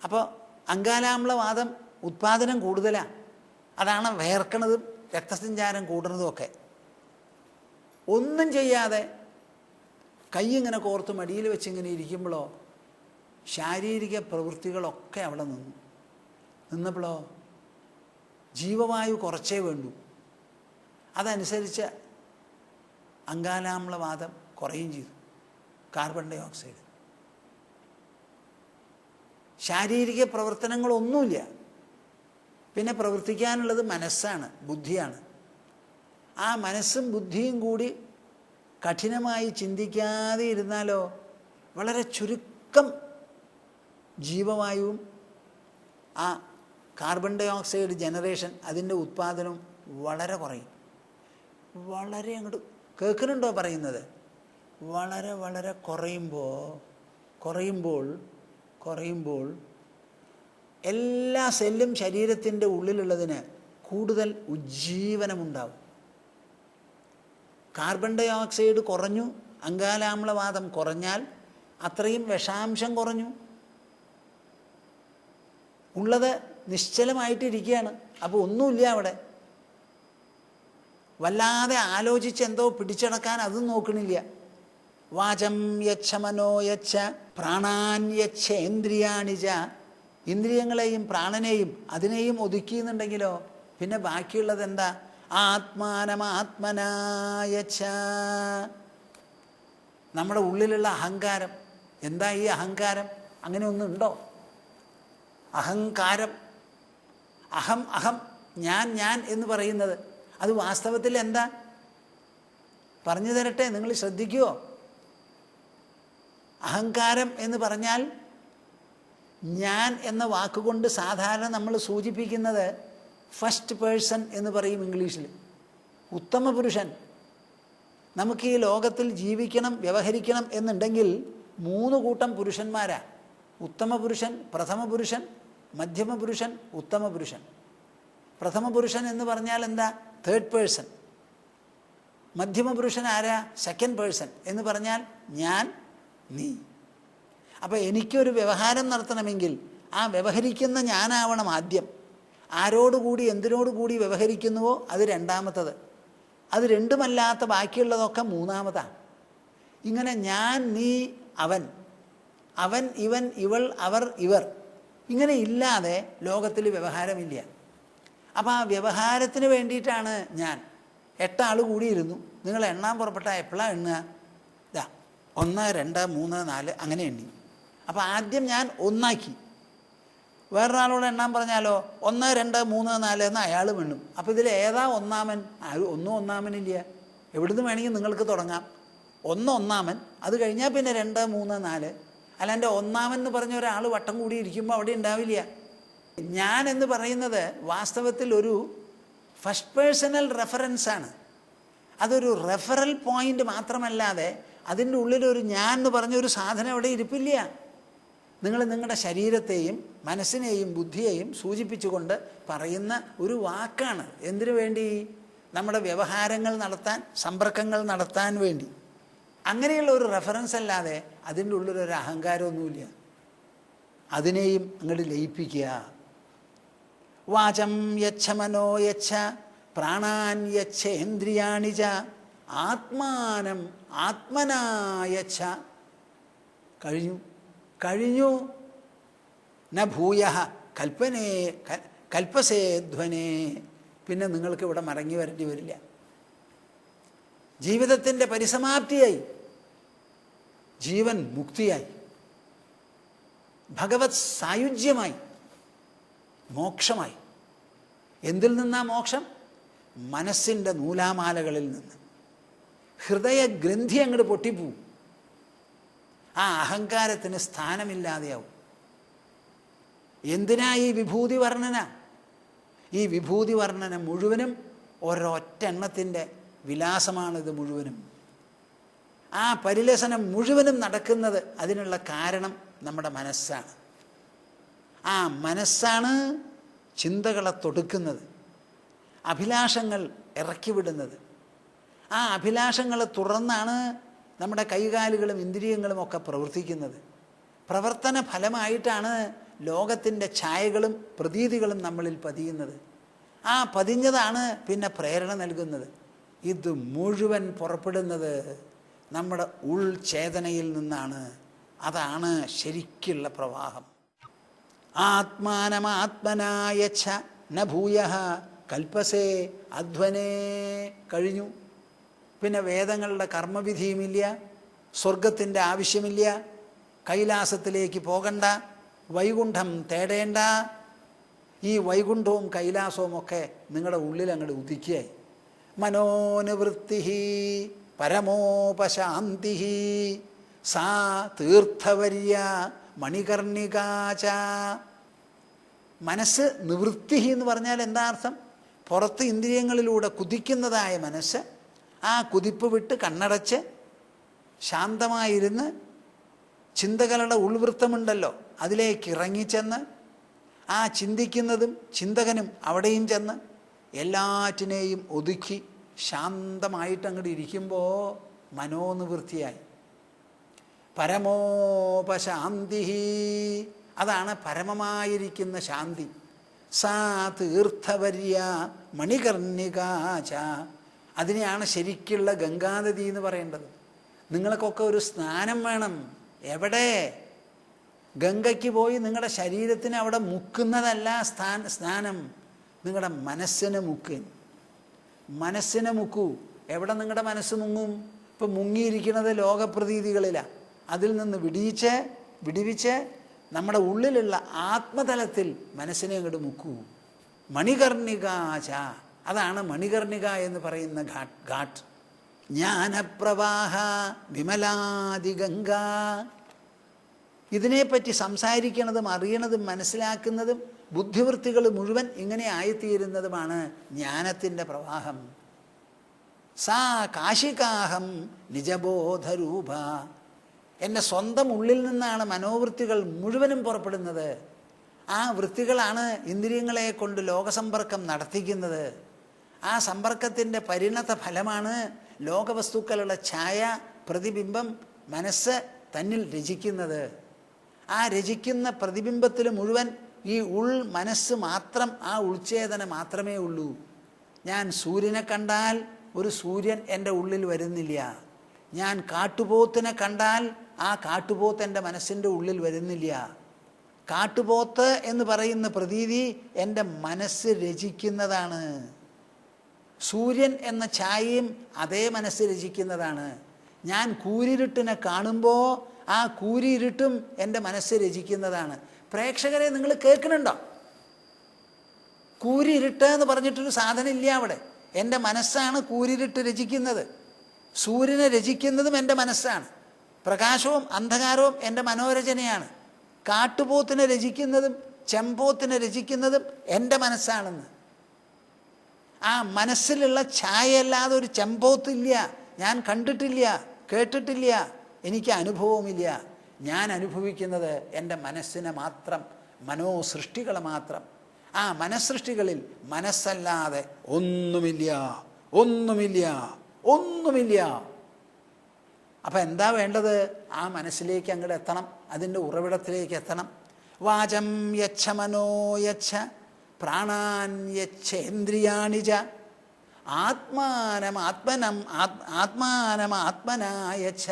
അപ്പോൾ അങ്കാലാമ്ലവാദം ഉത്പാദനം കൂടുതലാണ്. അതാണ് വേർക്കണതും രക്തസഞ്ചാരം കൂടുന്നതും ഒക്കെ. ഒന്നും ചെയ്യാതെ കൈ ഇങ്ങനെ കോർത്ത് മടിയിൽ വെച്ചിങ്ങനെ ഇരിക്കുമ്പോഴോ ശാരീരിക പ്രവൃത്തികളൊക്കെ അവിടെ നിന്നപ്പോഴോ ജീവവായു കുറച്ചേ വേണ്ടൂ. അതനുസരിച്ച് അങ്കാലാമ്ലവാദം കുറയും ചെയ്തു. കാർബൺ ഡൈ ഓക്സൈഡ്, ശാരീരിക പ്രവർത്തനങ്ങളൊന്നുമില്ല. പിന്നെ പ്രവർത്തിക്കാനുള്ളത് മനസ്സാണ്, ബുദ്ധിയാണ്. ആ മനസ്സും ബുദ്ധിയും കൂടി കഠിനമായി ചിന്തിക്കാതെ ഇരുന്നാലോ വളരെ ചുരുക്കം ജീവവായുവും ആ കാർബൺ ഡൈ ഓക്സൈഡ് ജനറേഷൻ, അതിൻ്റെ ഉത്പാദനം വളരെ കുറയും. വളരെ അങ്ങോട്ട് കേൾക്കുന്നുണ്ടോ പറയുന്നത്? വളരെ വളരെ കുറയുമ്പോൾ എല്ലാ സെല്ലും ശരീരത്തിൻ്റെ ഉള്ളിലുള്ളതിന് കൂടുതൽ ഉജ്ജീവനമുണ്ടാവും. കാർബൺ ഡൈ ഓക്സൈഡ് കുറഞ്ഞു, അങ്കാലാമ്ലവാദം കുറഞ്ഞാൽ അത്രയും വിഷാംശം കുറഞ്ഞു. ഉള്ളത് നിശ്ചലമായിട്ടിരിക്കുകയാണ്. അപ്പോൾ ഒന്നുമില്ല അവിടെ. വല്ലാതെ ആലോചിച്ച് എന്തോ പിടിച്ചടക്കാൻ അതും നോക്കണില്ല. വാചം യച്ഛ മനോ യച്ഛ പ്രാണാൻ യച്ഛേന്ദ്രിയാണിച്ച, ഇന്ദ്രിയങ്ങളെയും പ്രാണനെയും അതിനെയും ഒതുക്കിയെന്നുണ്ടെങ്കിലോ പിന്നെ ബാക്കിയുള്ളത് എന്താ? ആത്മാനമാത്മനായച്ഛ, നമ്മുടെ ഉള്ളിലുള്ള അഹങ്കാരം. എന്താ ഈ അഹങ്കാരം? അങ്ങനെ ഒന്നുണ്ടോ? അഹങ്കാരം, അഹം ഞാൻ എന്ന് പറയുന്നത് അത് വാസ്തവത്തിൽ എന്താ? പറഞ്ഞു തരട്ടെ, നിങ്ങൾ ശ്രദ്ധിക്കുമോ? അഹങ്കാരം എന്ന് പറഞ്ഞാൽ ഞാൻ എന്ന വാക്കുകൊണ്ട് സാധാരണ നമ്മൾ സൂചിപ്പിക്കുന്നത് ഫസ്റ്റ് പേഴ്സൺ എന്ന് പറയും ഇംഗ്ലീഷിൽ. ഉത്തമ പുരുഷൻ. നമുക്ക് ഈ ലോകത്തിൽ ജീവിക്കണം, വ്യവഹരിക്കണം എന്നുണ്ടെങ്കിൽ 3 കൂട്ടം പുരുഷന്മാരാ. ഉത്തമ പുരുഷൻ, പ്രഥമ പുരുഷൻ, മധ്യമ പുരുഷൻ, ഉത്തമ പുരുഷൻ. പ്രഥമ പുരുഷൻ എന്ന് പറഞ്ഞാൽ എന്താ? Third person. മധ്യമ പുരുഷൻ ആരാ? സെക്കൻഡ് പേഴ്സൺ എന്ന് പറഞ്ഞാൽ ഞാൻ, നീ. അപ്പോൾ എനിക്കൊരു വ്യവഹാരം നടത്തണമെങ്കിൽ ആ വ്യവഹരിക്കുന്ന ഞാനാവണം ആദ്യം. ആരോടുകൂടി എന്തിനോടുകൂടി വ്യവഹരിക്കുന്നുവോ അത് രണ്ടാമത്തത്. അത് രണ്ടുമല്ലാത്ത ബാക്കിയുള്ളതൊക്കെ മൂന്നാമതാണ്. ഇങ്ങനെ ഞാൻ, നീ, അവൻ, ഇവൻ, ഇവൾ, അവർ, ഇവർ, ഇങ്ങനെ ഇല്ലാതെ ലോകത്തിൽ വ്യവഹാരമില്ല. അപ്പോൾ ആ വ്യവഹാരത്തിന് വേണ്ടിയിട്ടാണ് ഞാൻ. 8 ആൾ കൂടിയിരുന്നു. നിങ്ങൾ എണ്ണാൻ പുറപ്പെട്ടാൽ എപ്പോഴാണ് എണ്ണുക? 1 2 3 4 അങ്ങനെ എണ്ണി. അപ്പോൾ ആദ്യം ഞാൻ ഒന്നാക്കി. വേറൊരാളോട് എണ്ണാൻ പറഞ്ഞാലോ 1 2 3 4 എന്ന് അയാൾ എണ്ണും. അപ്പോൾ ഇതിൽ ഏതാ ഒന്നാമൻ? ഒന്നും ഒന്നാമനില്ല. എവിടുന്ന് വേണമെങ്കിൽ നിങ്ങൾക്ക് തുടങ്ങാം. 1 ഒന്നാമൻ, അത് കഴിഞ്ഞാൽ പിന്നെ 2 3 4. അല്ലാണ്ട് ഒന്നാമൻ എന്ന് പറഞ്ഞ ഒരാൾ വട്ടം കൂടി ഇരിക്കുമ്പോൾ അവിടെ ഉണ്ടാവില്ല. ഞാൻ എന്ന് പറയുന്നത് വാസ്തവത്തിൽ ഒരു ഫസ്റ്റ് പേഴ്സണൽ റെഫറൻസാണ്. അതൊരു റെഫറൽ പോയിൻ്റ് മാത്രമല്ലാതെ അതിൻ്റെ ഉള്ളിലൊരു ഞാൻ എന്ന് പറഞ്ഞൊരു സാധനം അവിടെ ഇരിപ്പില്ല. നിങ്ങൾ നിങ്ങളുടെ ശരീരത്തെയും മനസ്സിനെയും ബുദ്ധിയെയും സൂചിപ്പിച്ചുകൊണ്ട് പറയുന്ന ഒരു വാക്കാണ്. എന്തിനു വേണ്ടി? നമ്മുടെ വ്യവഹാരങ്ങൾ നടത്താൻ, സമ്പർക്കങ്ങൾ നടത്താൻ വേണ്ടി. അങ്ങനെയുള്ള ഒരു റെഫറൻസ് അല്ലാതെ അതിൻ്റെ ഉള്ളിലൊരു അഹങ്കാരമൊന്നുമില്ല. അതിനെയും അങ്ങോട്ട് ലയിപ്പിക്കുക. വാചം യച്ഛ മനോ യച്ഛ പ്രാണാൻ യച്ഛേന്ദ്രിയാണിച്ച ആത്മാനം ആത്മനായച്ഛ. കഴിഞ്ഞു. ന ഭൂയഃ കൽപ്പസേധ്വനേ. പിന്നെ നിങ്ങൾക്ക് ഇവിടെ മടങ്ങി വരേണ്ടി വരില്ല. ജീവിതത്തിൻ്റെ പരിസമാപ്തിയായി, ജീവൻ മുക്തിയായി, ഭഗവത് സായുജ്യമായി, മോക്ഷമായി. എന്തിൽ നിന്നാ മോക്ഷം? മനസ്സിൻ്റെ നൂലാമാലകളിൽ നിന്ന്. ഹൃദയഗ്രന്ഥി അങ്ങോട്ട് പൊട്ടിപ്പോവും. ആ അഹങ്കാരത്തിന് സ്ഥാനമില്ലാതെയാവും. എന്തിനാ ഈ വിഭൂതി വർണ്ണന? ഈ വിഭൂതി വർണ്ണന മുഴുവനും ഒരൊറ്റ എണ്ണത്തിൻ്റെ വിലാസമാണിത് മുഴുവനും. ആ പരിലസനം മുഴുവനും നടക്കുന്നത് അതിനുള്ള കാരണം നമ്മുടെ മനസ്സാണ്. ആ മനസ്സാണ് ചിന്തകളെ തൊടുക്കുന്നത്, അഭിലാഷങ്ങൾ ഇറക്കിവിടുന്നത്. ആ അഭിലാഷങ്ങളെ തുറന്നാണ് നമ്മുടെ കൈകാലുകളും ഇന്ദ്രിയങ്ങളും ഒക്കെ പ്രവർത്തിക്കുന്നത്. പ്രവർത്തന ഫലമായിട്ടാണ് ലോകത്തിൻ്റെ ഛായകളും പ്രതീതികളും നമ്മളിൽ പതിയുന്നത്. ആ പതിഞ്ഞതാണ് പിന്നെ പ്രേരണ നൽകുന്നത്. ഇത് മുഴുവൻ പുറപ്പെടുന്നത് നമ്മുടെ ഉൾചേതനയിൽ നിന്നാണ്. അതാണ് ശരിക്കുള്ള പ്രവാഹം. ആത്മാനമാത്മനായച്ഛ ന ഭൂയഃ കൽപ്പസേ അധ്വനേ. കഴിഞ്ഞു. പിന്നെ വേദങ്ങളുടെ കർമ്മവിധിയുമില്ല, സ്വർഗത്തിൻ്റെ ആവശ്യമില്ല, കൈലാസത്തിലേക്ക് പോകണ്ട, വൈകുണ്ഠം തേടേണ്ട. ഈ വൈകുണ്ഠവും കൈലാസവും ഒക്കെ നിങ്ങളുടെ ഉള്ളിൽ അങ്ങോട്ട് ഉദിക്കുകയായി. മനോനിവൃത്തി പരമോപശാന്തി സാ തീർത്ഥവര്യ മണികർണികാച. മനസ്സ് നിവൃത്തി എന്ന് പറഞ്ഞാൽ എന്താ അർത്ഥം? പുറത്ത് ഇന്ദ്രിയങ്ങളിലൂടെ കുതിക്കുന്നതായ മനസ്സ് ആ കുതിപ്പ് വിട്ട് കണ്ണടച്ച് ശാന്തമായിരുന്ന് ചിന്തകളുടെ ഉൾവൃത്തമുണ്ടല്ലോ അതിലേക്ക് ഇറങ്ങിച്ചെന്ന് ആ ചിന്തിക്കുന്നതും ചിന്തകനും അവിടെയും ചെന്ന് എല്ലാറ്റിനെയും ഒതുക്കി ശാന്തമായിട്ട് അങ്ങോട്ട് ഇരിക്കുമ്പോൾ മനോനിവൃത്തിയായി. പരമോപശാന്തി, അതാണ് പരമമായിരിക്കുന്ന ശാന്തി. സാ തീർത്ഥവര്യ മണികർണികാച. അതിനെയാണ് ശരിക്കുള്ള ഗംഗാനദി എന്ന് പറയേണ്ടത്. നിങ്ങൾക്കൊക്കെ ഒരു സ്നാനം വേണം. എവിടെ? ഗംഗയ്ക്ക് പോയി നിങ്ങളുടെ ശരീരത്തിന് അവിടെ മുക്കുന്നതല്ല സ്നാനം, നിങ്ങളുടെ മനസ്സിനെ മുക്കുക. മനസ്സിനെ മുക്കൂ. എവിടെ നിങ്ങളുടെ മനസ്സ് മുങ്ങും? ഇപ്പം മുങ്ങിയിരിക്കുന്നത് ലോകപ്രതീതികളിലാണ്. അതിൽ നിന്ന് വിടിവിച്ച് നമ്മുടെ ഉള്ളിലുള്ള ആത്മതലത്തിൽ മനസ്സിനെ അങ്ങോട്ട് മുക്കൂ. മണികർണികാച, അതാണ് മണികർണിക എന്ന് പറയുന്ന ഘാട്ട്. ജ്ഞാനപ്രവാഹ വിമലാദിഗംഗ. ഇതിനെപ്പറ്റി സംസാരിക്കുന്നതും അറിയണതും മനസ്സിലാക്കുന്നതും ബുദ്ധിവൃത്തികൾ മുഴുവൻ ഇങ്ങനെ ആയിത്തീരുന്നതുമാണ് ജ്ഞാനത്തിൻ്റെ പ്രവാഹം. സാ കാശികാഹം നിജബോധരൂപ. എൻ്റെ സ്വന്തം ഉള്ളിൽ നിന്നാണ് മനോവൃത്തികൾ മുഴുവനും പുറപ്പെടുന്നത്. ആ വൃത്തികളാണ് ഇന്ദ്രിയങ്ങളെ കൊണ്ട് ലോകസമ്പർക്കം നടത്തിക്കുന്നത്. ആ സമ്പർക്കത്തിൻ്റെ പരിണത ഫലമാണ് ലോകവസ്തുക്കളുടെ ഛായ പ്രതിബിംബം മനസ്സ് തന്നിൽ രചിക്കുന്നത്. ആ രചിക്കുന്ന പ്രതിബിംബത്തിൽ മുഴുവൻ ഈ മനസ്സ് മാത്രം, ആ ഉൾച്ചേതന മാത്രമേ ഉള്ളൂ. ഞാൻ സൂര്യനെ കണ്ടാൽ ഒരു സൂര്യൻ എൻ്റെ ഉള്ളിൽ വരുന്നില്ല. ഞാൻ കാട്ടുപോത്തിനെ കണ്ടാൽ ആ കാട്ടുപോത്ത് എൻ്റെ മനസ്സിൻ്റെ ഉള്ളിൽ വരുന്നില്ല. കാട്ടുപോത്ത് എന്ന് പറയുന്ന പ്രതീതി എൻ്റെ മനസ്സ് രചിക്കുന്നതാണ്. സൂര്യൻ എന്ന ഛായയും അതേ മനസ്സ് രചിക്കുന്നതാണ്. ഞാൻ കൂരിരുട്ടിനെ കാണുമ്പോൾ ആ കൂരിരുട്ടും എൻ്റെ മനസ്സ് രചിക്കുന്നതാണ്. പ്രേക്ഷകരെ, നിങ്ങൾ കേൾക്കുന്നുണ്ടോ? കൂരിരുട്ട് എന്ന് പറഞ്ഞിട്ടൊരു സാധനം ഇല്ല അവിടെ. എൻ്റെ മനസ്സാണ് കൂരിരുട്ട് രചിക്കുന്നത്. സൂര്യനെ രചിക്കുന്നതും എൻ്റെ മനസ്സാണ്. പ്രകാശവും അന്ധകാരവും എൻ്റെ മനോരചനയാണ്. കാട്ടുപോത്തിനെ രചിക്കുന്നതും ചെമ്പോത്തിനെ രചിക്കുന്നതും എൻ്റെ മനസ്സാണെന്ന്. ആ മനസ്സിലുള്ള ഛായയല്ലാതെ ഒരു ചെമ്പോത്തില്ല. ഞാൻ കണ്ടിട്ടില്ല, കേട്ടിട്ടില്ല, എനിക്ക് അനുഭവമില്ല. ഞാൻ അനുഭവിക്കുന്നത് എൻ്റെ മനസ്സിനെ മാത്രം, മനോസൃഷ്ടികളെ മാത്രം. ആ മനസ്സൃഷ്ടികളിൽ മനസ്സല്ലാതെ ഒന്നുമില്ല, ഒന്നുമില്ല, ഒന്നുമില്ല. അപ്പം എന്താ വേണ്ടത്? ആ മനസ്സിലേക്ക് അങ്ങോട്ട് എത്തണം, അതിൻ്റെ ഉറവിടത്തിലേക്ക് എത്തണം. വാചം യച്ഛ മനോ യച്ഛ പ്രാണാൻ യച്ഛേന്ദ്രിയാണി ച ആത്മാനമാത്മനായച്ഛ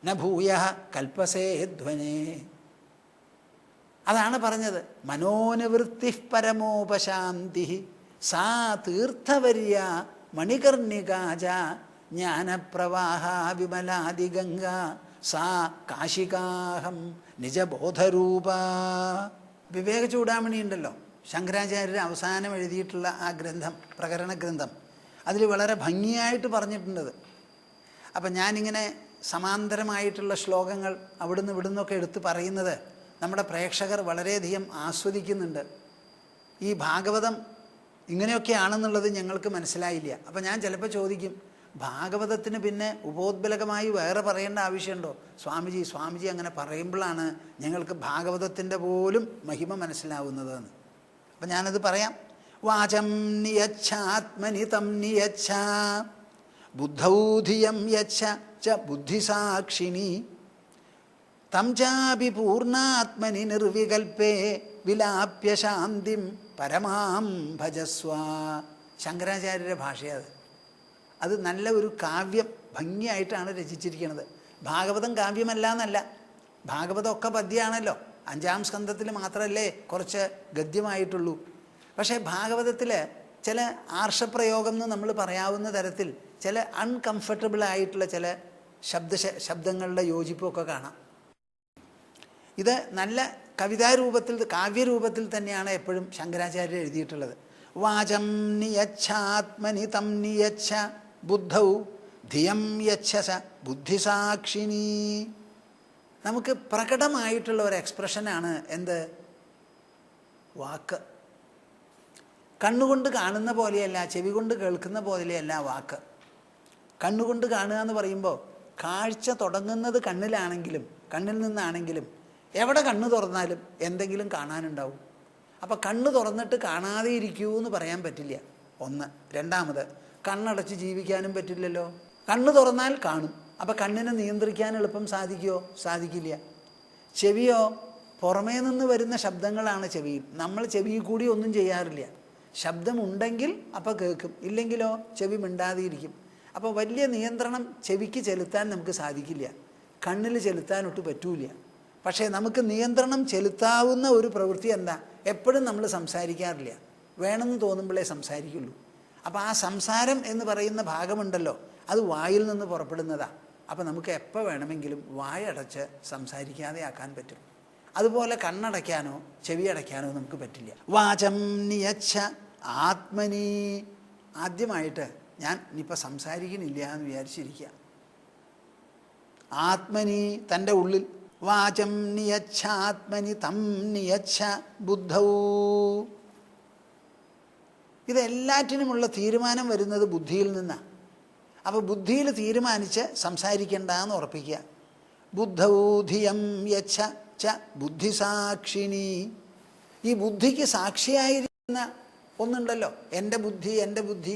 ന ഭൂയഃ കൽപ്പസേ ധ്വനേ. അതാണ് പറഞ്ഞത്. മനോനിവൃത്തി പരമോപശാന്തി സാ തീർത്ഥവര്യ മണികർണികാച ജ്ഞാനപ്രവാഹ വിമലാദിഗംഗ സാ കാശികാഹം നിജബോധരൂപ. വിവേക ചൂടാമണി ഉണ്ടല്ലോ, ശങ്കരാചാര്യർ അവസാനം എഴുതിയിട്ടുള്ള ആ ഗ്രന്ഥം, പ്രകരണ ഗ്രന്ഥം, അതിൽ വളരെ ഭംഗിയായിട്ട് പറഞ്ഞിട്ടുണ്ടത്. അപ്പം ഞാനിങ്ങനെ സമാന്തരമായിട്ടുള്ള ശ്ലോകങ്ങൾ അവിടുന്ന് ഇവിടുന്നൊക്കെ എടുത്ത് പറയുന്നത് നമ്മുടെ പ്രേക്ഷകർ വളരെയധികം ആസ്വദിക്കുന്നുണ്ട്. ഈ ഭാഗവതം ഇങ്ങനെയൊക്കെയാണെന്നുള്ളത് ഞങ്ങൾക്ക് മനസ്സിലായില്ല. അപ്പം ഞാൻ ചിലപ്പോൾ ചോദിക്കും, ഭാഗവതത്തിന് പിന്നെ ഉപോദ്ബലകമായി വേറെ പറയേണ്ട ആവശ്യമുണ്ടോ? സ്വാമിജി അങ്ങനെ പറയുമ്പോഴാണ് ഞങ്ങൾക്ക് ഭാഗവതത്തിൻ്റെ പോലും മഹിമ മനസ്സിലാവുന്നതെന്ന്. അപ്പം ഞാനത് പറയാം. വാചം നിയച്ഛാത്മനി തം നിയച്ഛ ബുദ്ധൗ ധിയം യച്ഛ ച ബുദ്ധിസാക്ഷിണി തം ചാപി പൂർണ്ണാത്മനി നിർവികൽപ്പേ വിലാപ്യ ശാന്തിം പരമാം ഭജസ്വ. ശങ്കരാചാര്യരുടെ ഭാഷയത്. അത് നല്ല ഒരു കാവ്യം ഭംഗിയായിട്ടാണ് രചിച്ചിരിക്കുന്നത്. ഭാഗവതം കാവ്യമല്ല എന്നല്ല, ഭാഗവതമൊക്കെ പദ്യമാണല്ലോ. 5-ാം സ്കന്ധത്തിൽ മാത്രമല്ലേ കുറച്ച് ഗദ്യമായിട്ടുള്ളൂ. പക്ഷേ ഭാഗവതത്തിൽ ചില ആർഷപ്രയോഗം എന്ന് നമ്മൾ പറയാവുന്ന തരത്തിൽ ചില അൺകംഫർട്ടബിൾ ആയിട്ടുള്ള ചില ശബ്ദങ്ങളുടെ യോജിപ്പൊക്കെ കാണാം. ഇത് നല്ല കവിതാരൂപത്തിൽ കാവ്യരൂപത്തിൽ തന്നെയാണ് എപ്പോഴും ശങ്കരാചാര്യർ എഴുതിയിട്ടുള്ളത്. വാചം നിയച്ഛാത്മനി തം നിയച്ഛ ബുദ്ധൗ ധിയം യച്ഛസ ബുദ്ധിസാക്ഷിണീ. നമുക്ക് പ്രകടമായിട്ടുള്ള ഒരു എക്സ്പ്രഷനാണ് എന്ത്? വാക്ക്. കണ്ണുകൊണ്ട് കാണുന്ന പോലെയല്ല, ചെവി കൊണ്ട് കേൾക്കുന്ന പോലെയല്ല വാക്ക്. കണ്ണുകൊണ്ട് കാണുക എന്ന് പറയുമ്പോൾ കാഴ്ച തുടങ്ങുന്നത് കണ്ണിലാണെങ്കിലും കണ്ണിൽ നിന്നാണെങ്കിലും എവിടെ കണ്ണ് തുറന്നാലും എന്തെങ്കിലും കാണാനുണ്ടാവും. അപ്പം കണ്ണ് തുറന്നിട്ട് കാണാതെ ഇരിക്കൂ എന്ന് പറയാൻ പറ്റില്ല. ഒന്ന്. രണ്ടാമത്, കണ്ണടച്ച് ജീവിക്കാനും പറ്റില്ലല്ലോ. കണ്ണ് തുറന്നാൽ കാണും. അപ്പം കണ്ണിനെ നിയന്ത്രിക്കാൻ എളുപ്പം സാധിക്കുമോ? സാധിക്കില്ല. ചെവിയോ? പുറമേ നിന്ന് വരുന്ന ശബ്ദങ്ങളാണ് ചെവിയിൽ. നമ്മൾ ചെവിയിൽ കൂടി ഒന്നും ചെയ്യാറില്ല. ശബ്ദമുണ്ടെങ്കിൽ അപ്പോൾ കേൾക്കും, ഇല്ലെങ്കിലോ ചെവി മിണ്ടാതെയിരിക്കും. അപ്പോൾ വലിയ നിയന്ത്രണം ചെവിക്ക് ചെലുത്താൻ നമുക്ക് സാധിക്കില്ല, കണ്ണിൽ ചെലുത്താനൊട്ട് പറ്റൂല. പക്ഷേ നമുക്ക് നിയന്ത്രണം ചെലുത്താവുന്ന ഒരു പ്രവൃത്തി എന്താ? എപ്പോഴും നമ്മൾ സംസാരിക്കാറില്ല, വേണമെന്ന് തോന്നുമ്പോഴേ സംസാരിക്കുള്ളൂ. അപ്പോൾ ആ സംസാരം എന്ന് പറയുന്ന ഭാഗമുണ്ടല്ലോ, അത് വായിൽ നിന്ന് പുറപ്പെടുന്നതാണ്. അപ്പോൾ നമുക്ക് എപ്പോൾ വേണമെങ്കിലും വായടച്ച് സംസാരിക്കാതെ ആക്കാൻ പറ്റും. അതുപോലെ കണ്ണടയ്ക്കാനോ ചെവി അടയ്ക്കാനോ നമുക്ക് പറ്റില്ല. വാചം നിയച്ഛ ആത്മനി. ആദ്യമായിട്ട് ഞാൻ ഇനിയിപ്പോൾ സംസാരിക്കുന്നില്ല എന്ന് വിചാരിച്ചിരിക്കുക. ആത്മനി, തൻ്റെ ഉള്ളിൽ. വാചം നിയച്ഛ ആത്മനി തം നിയച്ഛ ബുദ്ധൗ. ഇതെല്ലാറ്റിനുമുള്ള തീരുമാനം വരുന്നത് ബുദ്ധിയിൽ നിന്നാണ്. അപ്പോൾ ബുദ്ധിയിൽ തീരുമാനിച്ച് സംസാരിക്കേണ്ടെന്ന് ഉറപ്പിക്കുക. ബുദ്ധൗ ധിയം യച്ഛ ച ബുദ്ധിസാക്ഷിണി. ഈ ബുദ്ധിക്ക് സാക്ഷിയായിരിക്കുന്ന ഒന്നുണ്ടല്ലോ, എൻ്റെ ബുദ്ധി, എൻ്റെ ബുദ്ധി.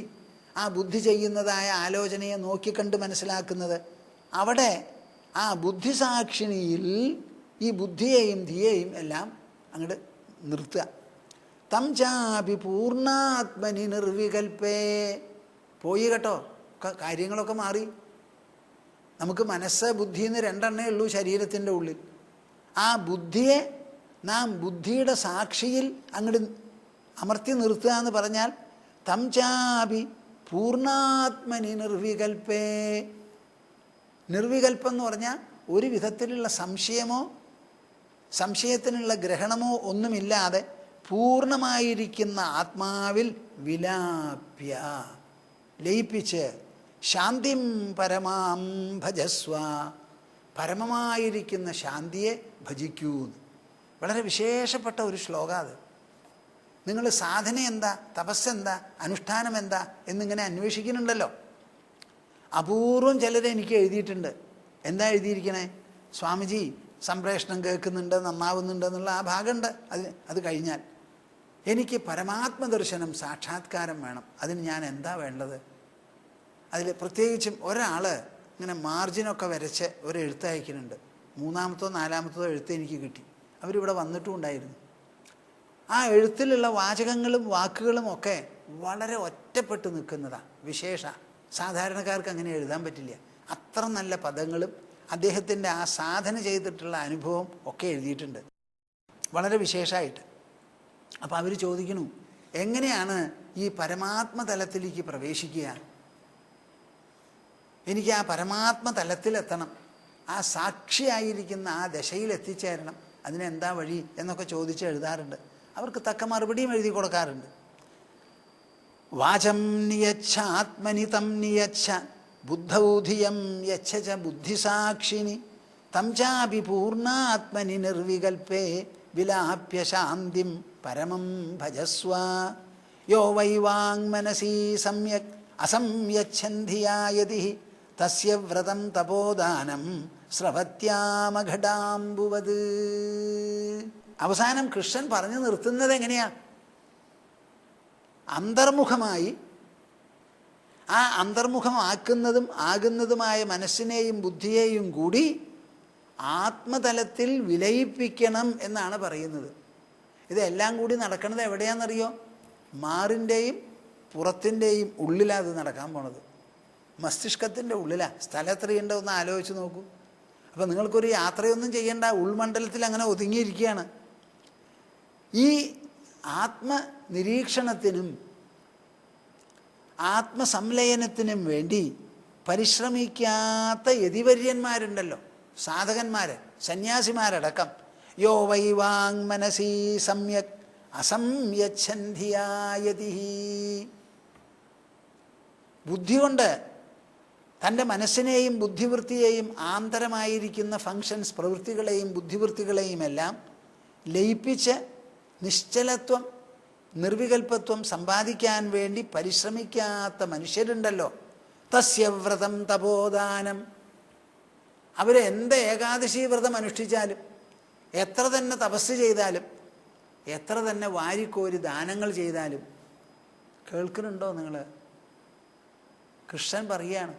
ആ ബുദ്ധി ചെയ്യുന്നതായ ആലോചനയെ നോക്കിക്കണ്ട് മനസ്സിലാക്കുന്നത്. അവിടെ ആ ബുദ്ധിസാക്ഷിണിയിൽ ഈ ബുദ്ധിയെയും ധിയെയും എല്ലാം അങ്ങോട്ട് നിർത്തുക. തം ചാപി പൂർണ്ണാത്മനി നിർവികൽപ്പേ. പോയി കേട്ടോ, കാര്യങ്ങളൊക്കെ മാറി. നമുക്ക് മനസ്സ് ബുദ്ധി എന്ന് രണ്ടെണ്ണേ ഉള്ളൂ ശരീരത്തിൻ്റെ ഉള്ളിൽ. ആ ബുദ്ധിയെ നാം ബുദ്ധിയുടെ സാക്ഷിയിൽ അങ്ങോട്ട് അമർത്തി നിർത്തുക എന്ന് പറഞ്ഞാൽ തം ചാപി പൂർണ്ണാത്മനി നിർവികൽപ്പേ. നിർവികൽപ്പം എന്ന് പറഞ്ഞാൽ ഒരു വിധത്തിലുള്ള സംശയമോ സംശയത്തിനുള്ള ഗ്രഹണമോ ഒന്നുമില്ലാതെ പൂർണ്ണമായിരിക്കുന്ന ആത്മാവിൽ വിലാപ്യ ലയിപ്പിച്ച് ശാന്തിം പരമാം ഭജസ്വ. പരമമായിരിക്കുന്ന ശാന്തിയെ ഭജിക്കൂ. വളരെ വിശേഷപ്പെട്ട ഒരു ശ്ലോകം അത്. നിങ്ങൾ സാധന എന്താ, തപസ്സെന്താ, അനുഷ്ഠാനം എന്താ എന്നിങ്ങനെ അന്വേഷിക്കുന്നുണ്ടല്ലോ. അപൂർവം ചിലരെ എനിക്ക് എഴുതിയിട്ടുണ്ട്. എന്താ എഴുതിയിരിക്കണേ? സ്വാമിജി സംപ്രേഷണം കേൾക്കുന്നുണ്ട്, നന്നാവുന്നുണ്ട് എന്നുള്ള ആ ഭാഗമുണ്ട്. അത് കഴിഞ്ഞാൽ എനിക്ക് പരമാത്മദർശനം സാക്ഷാത്കാരം വേണം. അതിന് ഞാൻ എന്താ വേണ്ടത്? അതിൽ പ്രത്യേകിച്ചും ഒരാൾ ഇങ്ങനെ മാർജിനൊക്കെ വരച്ച് ഒരു എഴുത്തയക്കുന്നുണ്ട്. 3-ാമത്തോ 4-ാമത്തോ എഴുത്ത് എനിക്ക് കിട്ടി. അവരിവിടെ വന്നിട്ടും ഉണ്ടായിരുന്നു. ആ എഴുത്തിലുള്ള വാചകങ്ങളും വാക്കുകളും ഒക്കെ വളരെ ഒറ്റപ്പെട്ട് നിൽക്കുന്നതാണ്. വിശേഷ സാധാരണക്കാർക്ക് അങ്ങനെ എഴുതാൻ പറ്റില്ല. അത്ര നല്ല പദങ്ങളും അദ്ദേഹത്തിൻ്റെ ആ സാധന ചെയ്തിട്ടുള്ള അനുഭവം ഒക്കെ എഴുതിയിട്ടുണ്ട്, വളരെ വിശേഷമായിട്ട്. അപ്പോൾ അവർ ചോദിക്കുന്നു, എങ്ങനെയാണ് ഈ പരമാത്മതലത്തിലേക്ക് പ്രവേശിക്കുക? എനിക്ക് ആ പരമാത്മതലത്തിലെത്തണം, ആ സാക്ഷിയായിരിക്കുന്ന ആ ദശയിൽ എത്തിച്ചേരണം, അതിനെന്താ വഴി എന്നൊക്കെ ചോദിച്ച് എഴുതാറുണ്ട്. അവർക്ക് തക്ക മറുപടിയും എഴുതി കൊടുക്കാറുണ്ട്. വാചം നിയച്ഛ ആത്മനി തം നിയച്ഛ ബുദ്ധൗധിയം യച്ഛ ച ബുദ്ധിസാക്ഷിണി തം ചാപി പൂർണ്ണാത്മനി നിർവികൽപ്പേ വിലാപ്യ ശാന്തിം പരമം ഭജസ്വ. യോ വൈ വാങ്മനസി സമ്യക് അസംയച്ഛന്ധിയായതി തസ്യ വ്രതം തപോദാനം സ്രവത്യാമഘടാംബുവത്. അവസാനം കൃഷ്ണൻ പറഞ്ഞു നിർത്തുന്നത് എങ്ങനെയാ? അന്തർമുഖമായി ആ അന്തർമുഖമാക്കുന്നതും ആകുന്നതുമായ മനസ്സിനെയും ബുദ്ധിയെയും കൂടി ആത്മതലത്തിൽ വിലയിപ്പിക്കണം എന്നാണ് പറയുന്നത്. ഇതെല്ലാം കൂടി നടക്കുന്നത് എവിടെയാണെന്നറിയോ? മാറിൻ്റെയും പുറത്തിൻ്റെയും ഉള്ളിലാണ് അത് നടക്കാൻ പോണത്. മസ്തിഷ്കത്തിൻ്റെ ഉള്ളിലാണ്. സ്ഥലം എത്രയുണ്ടോ ഒന്ന് ആലോചിച്ച് നോക്കൂ. അപ്പോൾ നിങ്ങൾക്കൊരു യാത്രയൊന്നും ചെയ്യേണ്ട, ഉൾമണ്ഡലത്തിൽ അങ്ങനെ ഒതുങ്ങിയിരിക്കുകയാണ്. ഈ ആത്മനിരീക്ഷണത്തിനും ആത്മസംലയനത്തിനും വേണ്ടി പരിശ്രമിക്കാത്ത യതിവര്യന്മാരുണ്ടല്ലോ, സാധകന്മാർ, സന്യാസിമാരടക്കം. യോ വൈ വാങ് മനസി സമ്യക് അസംയച്ഛന്ധിയായതി. ബുദ്ധി കൊണ്ട് തൻ്റെ മനസ്സിനെയും ബുദ്ധിവൃത്തിയെയും ആന്തരമായിരിക്കുന്ന ഫങ്ഷൻസ്, പ്രവൃത്തികളെയും ബുദ്ധിവൃത്തികളെയും എല്ലാം ലയിപ്പിച്ച് നിശ്ചലത്വം, നിർവികൽപ്പത്വം സമ്പാദിക്കാൻ വേണ്ടി പരിശ്രമിക്കാത്ത മനുഷ്യരുണ്ടല്ലോ. തസ്യവ്രതം തപോദാനം. അവരെന്ത് ഏകാദശി വ്രതം അനുഷ്ഠിച്ചാലും, എത്ര തന്നെ തപസ് ചെയ്താലും, എത്ര തന്നെ വാരിക്കോരി ദാനങ്ങൾ ചെയ്താലും, കേൾക്കുന്നുണ്ടോ നിങ്ങൾ? കൃഷ്ണൻ പറയുകയാണ്,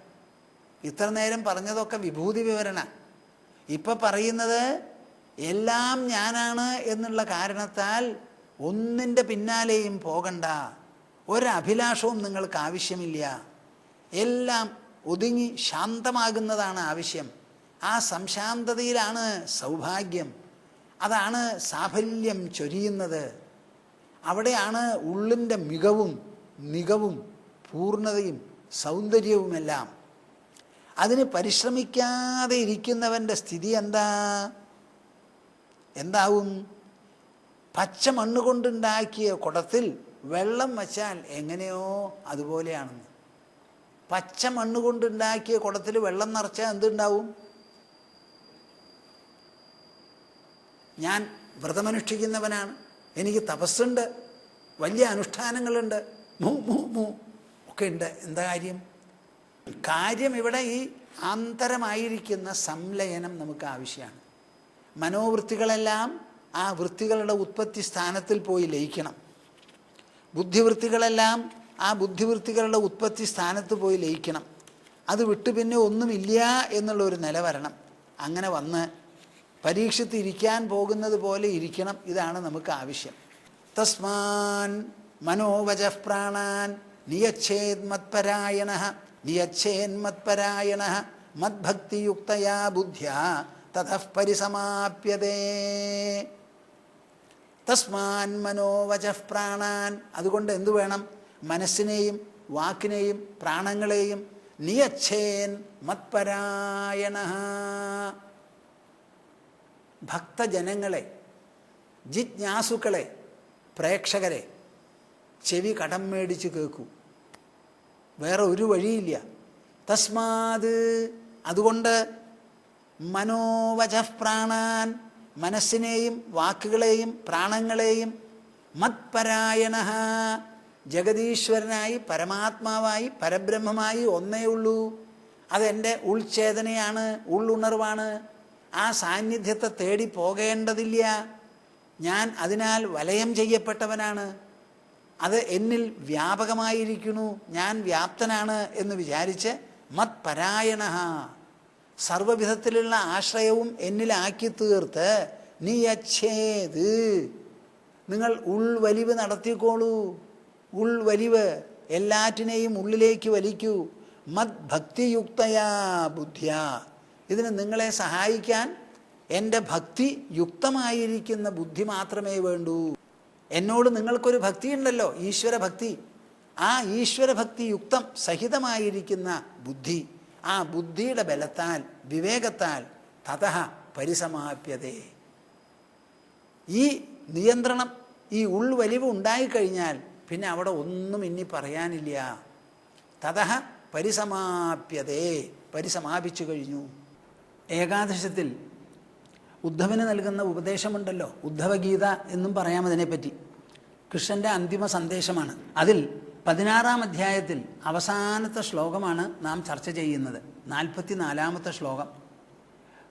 ഇത്ര നേരം പറഞ്ഞതൊക്കെ വിഭൂതി വിവരണ. ഇപ്പം പറയുന്നത് എല്ലാം ഞാനാണ് എന്നുള്ള കാരണത്താൽ ഒന്നിൻ്റെ പിന്നാലെയും പോകണ്ട, ഒരഭിലാഷവും നിങ്ങൾക്ക് ആവശ്യമില്ല. എല്ലാം ഒതുങ്ങി ശാന്തമാകുന്നതാണ് ആവശ്യം. ആ സംശാന്തതയിലാണ് സൗഭാഗ്യം, അതാണ് സാഫല്യം ചൊരിയുന്നത്. അവിടെയാണ് ഉള്ളിൻ്റെ മികവും നികവും പൂർണ്ണതയും സൗന്ദര്യവുമെല്ലാം. അതിന് പരിശ്രമിക്കാതെ ഇരിക്കുന്നവൻ്റെ സ്ഥിതി എന്താവും? പച്ച മണ്ണ് കൊണ്ടുണ്ടാക്കിയ കുടത്തിൽ വെള്ളം വച്ചാൽ എങ്ങനെയോ അതുപോലെയാണെന്ന്. പച്ച മണ്ണ് കൊണ്ടുണ്ടാക്കിയ കുടത്തിൽ വെള്ളം നിറച്ചാൽ എന്തുണ്ടാവും? ഞാൻ വ്രതമനുഷ്ഠിക്കുന്നവനാണ്, എനിക്ക് തപസ്സുണ്ട്, വലിയ അനുഷ്ഠാനങ്ങളുണ്ട്, ഒക്കെ ഉണ്ട്. എന്താ കാര്യം? കാര്യം ഇവിടെ ഈ ആന്തരമായിരിക്കുന്ന സംലയനം നമുക്ക് ആവശ്യമാണ്. മനോവൃത്തികളെല്ലാം ആ വൃത്തികളുടെ ഉത്പത്തി സ്ഥാനത്തിൽ പോയി ലയിക്കണം. ബുദ്ധിവൃത്തികളെല്ലാം ആ ബുദ്ധിവൃത്തികളുടെ ഉത്പത്തി സ്ഥാനത്ത് പോയി ലയിക്കണം. അത് വിട്ടു പിന്നെ ഒന്നുമില്ല എന്നുള്ളൊരു നില വരണം. അങ്ങനെ വന്ന് പരീക്ഷിച്ചിരിക്കാൻ പോകുന്നത് പോലെ ഇരിക്കണം. ഇതാണ് നമുക്ക് ആവശ്യം. തസ്മാൻ മനോവചഃ പ്രാണാൻ നിയച്ഛേത് മത്പരായണഃ നിയച്ഛേന്മത്പരായണഃ മദ്ഭക്തിയുക്തയാ ബുദ്ധ്യാ തതഃ പരിസമാപ്യതേ. തസ്മാൻ മനോവചഃ പ്രാണാൻ. അതുകൊണ്ട് എന്തു വേണം? മനസ്സിനെയും വാക്കിനെയും പ്രാണങ്ങളെയും നിയച്ഛേൻ മത്പരായണഃ. ഭക്തജനങ്ങളെ, ജിജ്ഞാസുക്കളെ, പ്രേക്ഷകരെ ചെവി കടം മേടിച്ച് കേൾക്കൂ. വേറെ ഒരു വഴിയില്ല. തസ്മാത്, അതുകൊണ്ട് മനോവചഃ പ്രാണാൻ, മനസ്സിനെയും വാക്കുകളെയും പ്രാണങ്ങളെയും മത്പരായണഃ, ജഗതീശ്വരനായി പരമാത്മാവായി പരബ്രഹ്മമായി ഒന്നേ ഉള്ളൂ. അതെൻ്റെ ഉൾചേതനയാണ്, ഉള്ളുണർവാണ്. ആ സാന്നിധ്യത്തെ തേടി പോകേണ്ടതില്ല. ഞാൻ അതിനാൽ വലയം ചെയ്യപ്പെട്ടവനാണ്. അത് എന്നിൽ വ്യാപകമായിരിക്കുന്നു, ഞാൻ വ്യാപ്തനാണ് എന്ന് വിചാരിച്ച് മത്പരായണഃ, സർവവിധത്തിലുള്ള ആശ്രയവും എന്നിലാക്കി തീർത്ത് നിയച്ഛേത്, നിങ്ങൾ ഉൾവലിവ് നടത്തിക്കോളൂ. ഉൾവലിവ്, എല്ലാറ്റിനെയും ഉള്ളിലേക്ക് വലിക്കൂ. മദ്ഭക്തിയുക്തയാ ബുദ്ധ്യ, ഇതിന് നിങ്ങളെ സഹായിക്കാൻ എൻ്റെ ഭക്തി യുക്തമായിരിക്കുന്ന ബുദ്ധി മാത്രമേ വേണ്ടൂ. എന്നോട് നിങ്ങൾക്കൊരു ഭക്തിയുണ്ടല്ലോ, ഈശ്വരഭക്തി. ആ ഈശ്വരഭക്തി യുക്തം സഹിതമായിരിക്കുന്ന ബുദ്ധി, ആ ബുദ്ധിയുടെ ബലത്താൽ, വിവേകത്താൽ തതഃ പരിസമാപ്യതേ. ഈ നിയന്ത്രണം, ഈ ഉൾവലിവ് ഉണ്ടായിക്കഴിഞ്ഞാൽ പിന്നെ അവിടെ ഒന്നും ഇനി പറയാനില്ല. തതഃ പരിസമാപ്യതേ, പരിസമാപിച്ചു കഴിഞ്ഞു. ഏകാദശത്തിൽ ഉദ്ധവന് നൽകുന്ന ഉപദേശമുണ്ടല്ലോ, ഉദ്ധവഗീത എന്നും പറയാം അതിനെപ്പറ്റി. കൃഷ്ണൻ്റെ അന്തിമ സന്ദേശമാണ്. അതിൽ 16-ാം അധ്യായത്തിൽ അവസാനത്തെ ശ്ലോകമാണ് നാം ചർച്ച ചെയ്യുന്നത്. 44-ാമത്തെ ശ്ലോകം.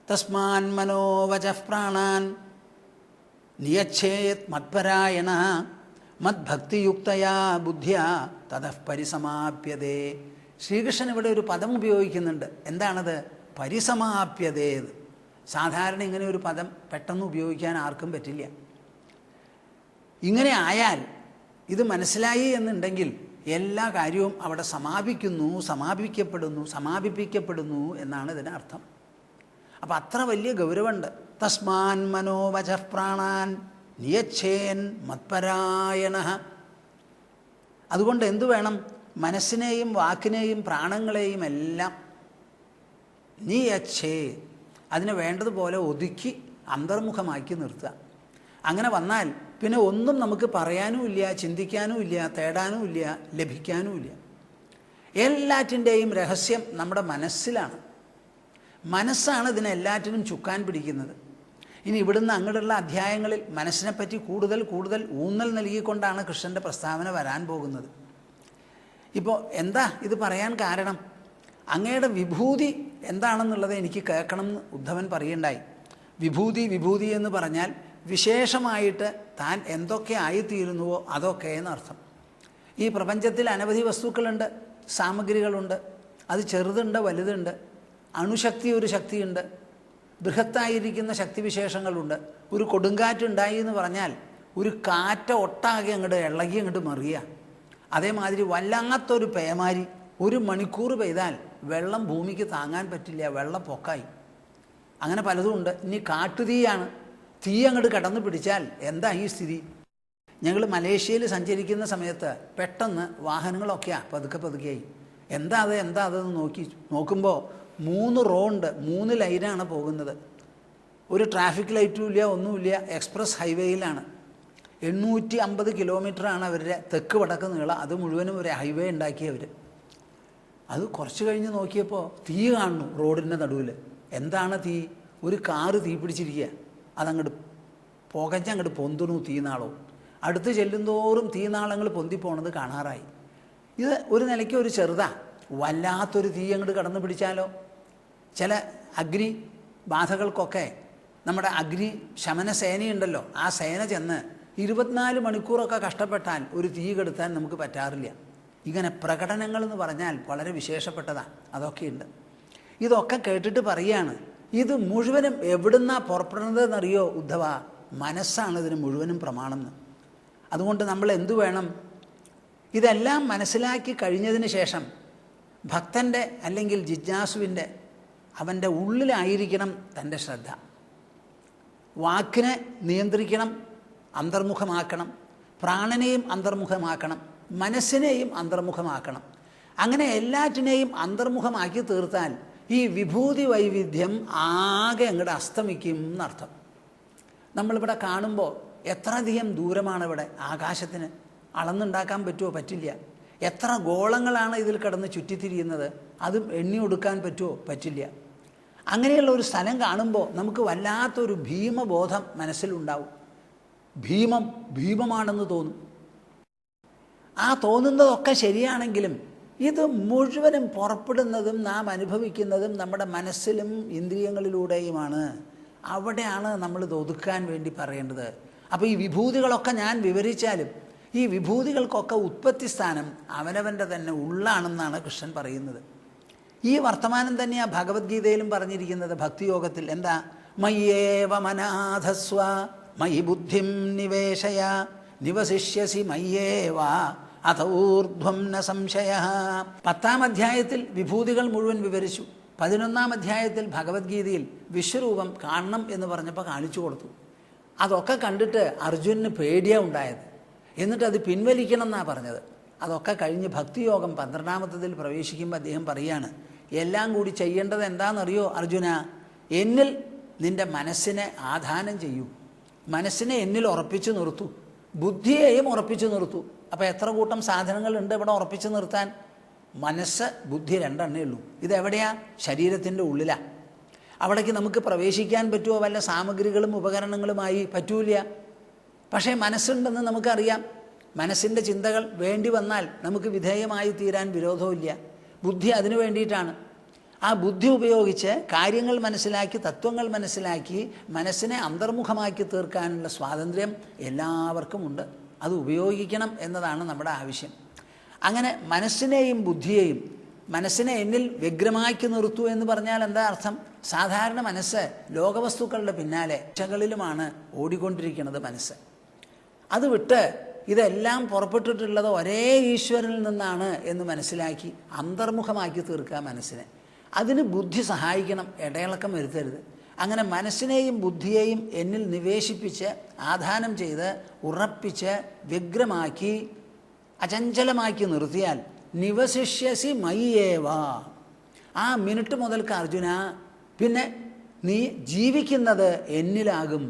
തസ്മാൻ മനോവചഃ പ്രാണാൻ നിയച്ഛേത് മത്പരായണഃ മദ്ഭക്തിയുക്തയാ ബുദ്ധ്യാ തതഃ പരിസമാപ്യതേ. ശ്രീകൃഷ്ണൻ ഇവിടെ ഒരു പദം ഉപയോഗിക്കുന്നുണ്ട്. എന്താണത്? പരിസമാപ്യതേത്. സാധാരണ ഇങ്ങനെ ഒരു പദം പെട്ടെന്ന് ഉപയോഗിക്കാൻ ആർക്കും പറ്റില്ല. ഇങ്ങനെ ആയാൽ ഇത് മനസ്സിലായി എന്നുണ്ടെങ്കിൽ എല്ലാ കാര്യവും അവിടെ സമാപിക്കപ്പെടുന്നു എന്നാണ് ഇതിന് അർത്ഥം. അപ്പം അത്ര വലിയ ഗൗരവമുണ്ട്. തസ്മാൻ മനോവച പ്രാണാൻ നിയച്ഛേൻ മത്പരായണ. അതുകൊണ്ട് എന്തു വേണം? മനസ്സിനെയും വാക്കിനെയും പ്രാണങ്ങളെയും എല്ലാം നിയച്ഛേ, അതിനെ വേണ്ടതുപോലെ ഒതുക്കി അന്തർമുഖമാക്കി നിർത്തുക. അങ്ങനെ വന്നാൽ പിന്നെ ഒന്നും നമുക്ക് പറയാനുമില്ല, ചിന്തിക്കാനുമില്ല, തേടാനുമില്ല, ലഭിക്കാനുമില്ല. എല്ലാറ്റിൻ്റെയും രഹസ്യം നമ്മുടെ മനസ്സിലാണ്. മനസ്സാണ് ഇതിനെല്ലാറ്റിനും ചുക്കാൻ പിടിക്കുന്നത്. ഇനി ഇവിടുന്ന് അങ്ങോട്ടുള്ള അധ്യായങ്ങളിൽ മനസ്സിനെപ്പറ്റി കൂടുതൽ ഊന്നൽ നൽകിക്കൊണ്ടാണ് കൃഷ്ണൻ്റെ പ്രസ്താവന വരാൻ പോകുന്നത്. ഇപ്പോൾ എന്താ ഇത് പറയാൻ കാരണം? അങ്ങയുടെ വിഭൂതി എന്താണെന്നുള്ളത് എനിക്ക് കേൾക്കണം എന്ന് ഉദ്ധവൻ പറയുണ്ടായി. വിഭൂതി എന്ന് പറഞ്ഞാൽ വിശേഷമായിട്ട് താൻ എന്തൊക്കെ ആയിത്തീരുന്നുവോ അതൊക്കെ എന്നർത്ഥം. ഈ പ്രപഞ്ചത്തിൽ അനവധി വസ്തുക്കളുണ്ട്, സാമഗ്രികളുണ്ട്. അത് ചെറുതുണ്ട്, വലുതുണ്ട്. അണുശക്തി ഒരു ശക്തിയുണ്ട്, ബൃഹത്തായിരിക്കുന്ന ശക്തിവിശേഷങ്ങളുണ്ട്. ഒരു കൊടുങ്കാറ്റുണ്ടായി എന്ന് പറഞ്ഞാൽ ഒരു കാറ്റ് ഒട്ടാകെ ഇളകി അങ്ങോട്ട് മറിയുക. അതേമാതിരി വല്ലാത്തൊരു പേമാരി 1 മണിക്കൂർ പെയ്താൽ വെള്ളം ഭൂമിക്ക് താങ്ങാൻ പറ്റില്ല, വെള്ളപ്പൊക്കായി. അങ്ങനെ പലതും ഉണ്ട്. ഇനി കാട്ടുതീയാണ്, തീ അങ്ങോട്ട് കടന്നു പിടിച്ചാൽ എന്താ ഈ സ്ഥിതി? ഞങ്ങൾ മലേഷ്യയിൽ സഞ്ചരിക്കുന്ന സമയത്ത് പെട്ടെന്ന് വാഹനങ്ങളൊക്കെയാണ് പതുക്കെയായി. എന്താ അതെന്ന് നോക്കുമ്പോൾ 3 റോഡ് 3 ലൈനാണ് പോകുന്നത്. ഒരു ട്രാഫിക് ലൈറ്റും ഇല്ല, ഒന്നുമില്ല. എക്സ്പ്രസ് ഹൈവേയിലാണ്. 850 കിലോമീറ്ററാണ് അവരുടെ തെക്ക് വടക്ക് നീളം. അത് മുഴുവനും ഒരു ഹൈവേ ഉണ്ടാക്കിയവർ. അത് കുറച്ച് കഴിഞ്ഞ് നോക്കിയപ്പോൾ തീ കാണുന്നു റോഡിൻ്റെ നടുവിൽ. എന്താണ് തീ? ഒരു കാറ് തീ പിടിച്ചിരിക്കുക. അതങ്ങോട്ട് പുകഞ്ഞങ്ങോട്ട് പൊന്തുണു തീനാളവും. അടുത്ത് ചെല്ലുന്തോറും തീനാളങ്ങൾ പൊന്തിപ്പോണത് കാണാറായി. ഇത് ഒരു നിലയ്ക്ക് ഒരു ചെറുതാ. വല്ലാത്തൊരു തീ അങ്ങോട്ട് കടന്നു പിടിച്ചാലോ? ചില അഗ്നി ബാധകൾക്കൊക്കെ നമ്മുടെ അഗ്നി ശമന സേനയുണ്ടല്ലോ, ആ സേന ചെന്ന് 24 മണിക്കൂറൊക്കെ കഷ്ടപ്പെട്ടാൽ ഒരു തീ കെടുത്താൻ നമുക്ക് പറ്റാറില്ല. ഇങ്ങനെ പ്രകടനങ്ങൾ എന്ന് പറഞ്ഞാൽ വളരെ വിശേഷപ്പെട്ടതാണ്. അതൊക്കെയുണ്ട്. ഇതൊക്കെ കേട്ടിട്ട് പറയാണ്, ഇത് മുഴുവനും എവിടുന്നാ പുറപ്പെടുന്നതെന്നറിയോ ഉദ്ധവ? മനസ്സാണ് ഇതിന് മുഴുവനും പ്രമാണം. അതുകൊണ്ട് നമ്മൾ എന്തു വേണം? ഇതെല്ലാം മനസ്സിലാക്കി കഴിഞ്ഞതിന് ശേഷം ഭക്തൻ്റെ അല്ലെങ്കിൽ ജിജ്ഞാസുവിൻ്റെ അവൻ്റെ ഉള്ളിലായിരിക്കണം തൻ്റെ ശ്രദ്ധ. വാക്കിനെ നിയന്ത്രിക്കണം, അന്തർമുഖമാക്കണം. പ്രാണനെയും അന്തർമുഖമാക്കണം, മനസ്സിനെയും അന്തർമുഖമാക്കണം. അങ്ങനെ എല്ലാറ്റിനെയും അന്തർമുഖമാക്കി തീർത്താൽ ഈ വിഭൂതി വൈവിധ്യം ആകെ അങ്ങോട്ട് അസ്തമിക്കും എന്നർത്ഥം. നമ്മളിവിടെ കാണുമ്പോൾ എത്രയധികം ദൂരമാണ് ഇവിടെ ആകാശത്തിന്. അളന്നുണ്ടാക്കാൻ പറ്റുമോ? പറ്റില്ല. എത്ര ഗോളങ്ങളാണ് ഇതിൽ കിടന്ന് ചുറ്റിത്തിരിയുന്നത്, അതും എണ്ണി ഒടുക്കാൻ പറ്റുമോ? പറ്റില്ല. അങ്ങനെയുള്ള ഒരു സ്ഥലം കാണുമ്പോൾ നമുക്ക് വല്ലാത്തൊരു ഭീമബോധം മനസ്സിലുണ്ടാവും. ഭീമമാണെന്ന് തോന്നും. ആ തോന്നുന്നതൊക്കെ ശരിയാണെങ്കിലും ഇത് മുഴുവനും പുറപ്പെടുന്നതും നാം അനുഭവിക്കുന്നതും നമ്മുടെ മനസ്സിലും ഇന്ദ്രിയങ്ങളിലൂടെയുമാണ്. അവിടെയാണ് നമ്മൾ ഇത് ഒതുക്കാൻ വേണ്ടി പറയേണ്ടത്. അപ്പോൾ ഈ വിഭൂതികളൊക്കെ ഞാൻ വിവരിച്ചാലും ഈ വിഭൂതികൾക്കൊക്കെ ഉത്പത്തി സ്ഥാനം അവനവൻ്റെ തന്നെ ഉള്ളാണെന്നാണ് കൃഷ്ണൻ പറയുന്നത്. ഈ വർത്തമാനം തന്നെയാണ് ഭഗവത്ഗീതയിലും പറഞ്ഞിരിക്കുന്നത്. ഭക്തിയോഗത്തിൽ എന്താ? മയ്യേവ മനാധസ്വ മയി ബുദ്ധിം നിവേശയ നിവസിഷ്യസി മയ്യേവ അഥൂർധ്വം ന സംശയ. 10-ാം അധ്യായത്തിൽ വിഭൂതികൾ മുഴുവൻ വിവരിച്ചു. 11-ാം അധ്യായത്തിൽ ഭഗവത്ഗീതയിൽ വിശ്വരൂപം കാണണം എന്ന് പറഞ്ഞപ്പോൾ കാണിച്ചു കൊടുത്തു. അതൊക്കെ കണ്ടിട്ട് അർജുനന് പേടിയാണ് ഉണ്ടായത്. എന്നിട്ട് അത് പിൻവലിക്കണം എന്നാണ് പറഞ്ഞത്. അതൊക്കെ കഴിഞ്ഞ് ഭക്തിയോഗം 12-ാമത്തതിൽ പ്രവേശിക്കുമ്പോൾ അദ്ദേഹം പറയാണ്, എല്ലാം കൂടി ചെയ്യേണ്ടത് എന്താണെന്നറിയോ അർജുന? എന്നിൽ നിൻ്റെ മനസ്സിനെ ആധാനം ചെയ്യൂ. മനസ്സിനെ എന്നിൽ ഉറപ്പിച്ചു നിർത്തൂ, ബുദ്ധിയെയും ഉറപ്പിച്ചു നിർത്തൂ. അപ്പോൾ എത്ര കൂട്ടം സാധനങ്ങളുണ്ട് ഇവിടെ ഉറപ്പിച്ചു നിർത്താൻ? മനസ്സ്, ബുദ്ധി 2 എണ്ണേ ഉള്ളൂ. ഇതെവിടെയാ? ശരീരത്തിൻ്റെ ഉള്ളിലാണ്. അവിടേക്ക് നമുക്ക് പ്രവേശിക്കാൻ പറ്റുമോ? വല്ല സാമഗ്രികളും ഉപകരണങ്ങളുമായി? പറ്റൂല. പക്ഷേ മനസ്സുണ്ടെന്ന് നമുക്കറിയാം. മനസ്സിൻ്റെ ചിന്തകൾ വേണ്ടി വന്നാൽ നമുക്ക് വിധേയമായി തീരാൻ വിരോധമില്ല. ബുദ്ധി അതിനു വേണ്ടിയിട്ടാണ്. ആ ബുദ്ധി ഉപയോഗിച്ച് കാര്യങ്ങൾ മനസ്സിലാക്കി, തത്വങ്ങൾ മനസ്സിലാക്കി മനസ്സിനെ അന്തർമുഖമാക്കി തീർക്കാനുള്ള സ്വാതന്ത്ര്യം എല്ലാവർക്കും ഉണ്ട്. അത് ഉപയോഗിക്കണം എന്നതാണ് നമ്മുടെ ആവശ്യം. അങ്ങനെ മനസ്സിനെയും ബുദ്ധിയെയും മനസ്സിനെ എന്നിൽ വ്യഗ്രമാക്കി നിർത്തൂ എന്ന് പറഞ്ഞാൽ എന്താ അർത്ഥം? സാധാരണ മനസ്സ് ലോകവസ്തുക്കളുടെ പിന്നാലെ ഇച്ഛകളിലുമാണ് ഓടിക്കൊണ്ടിരിക്കുന്നത് മനസ്സ്. അത് വിട്ട് ഇതെല്ലാം പുറപ്പെട്ടിട്ടുള്ളത് ഒരേ ഈശ്വരനിൽ നിന്നാണ് എന്ന് മനസ്സിലാക്കി അന്തർമുഖമാക്കി തീർക്കുക മനസ്സിനെ. അതിന് ബുദ്ധി സഹായിക്കണം, ഇടയിളക്കം വരുത്തരുത്. അങ്ങനെ മനസ്സിനെയും ബുദ്ധിയെയും എന്നിൽ നിവേശിപ്പിച്ച് ആധാനം ചെയ്ത് ഉറപ്പിച്ച് വ്യഗ്രമാക്കി അചഞ്ചലമാക്കി നിർത്തിയാൽ നിവസിഷ്യസി മയ്യേവ, ആ മിനിറ്റ് മുതൽക്ക് അർജുന പിന്നെ നീ ജീവിക്കുന്നത് എന്നിലാകും.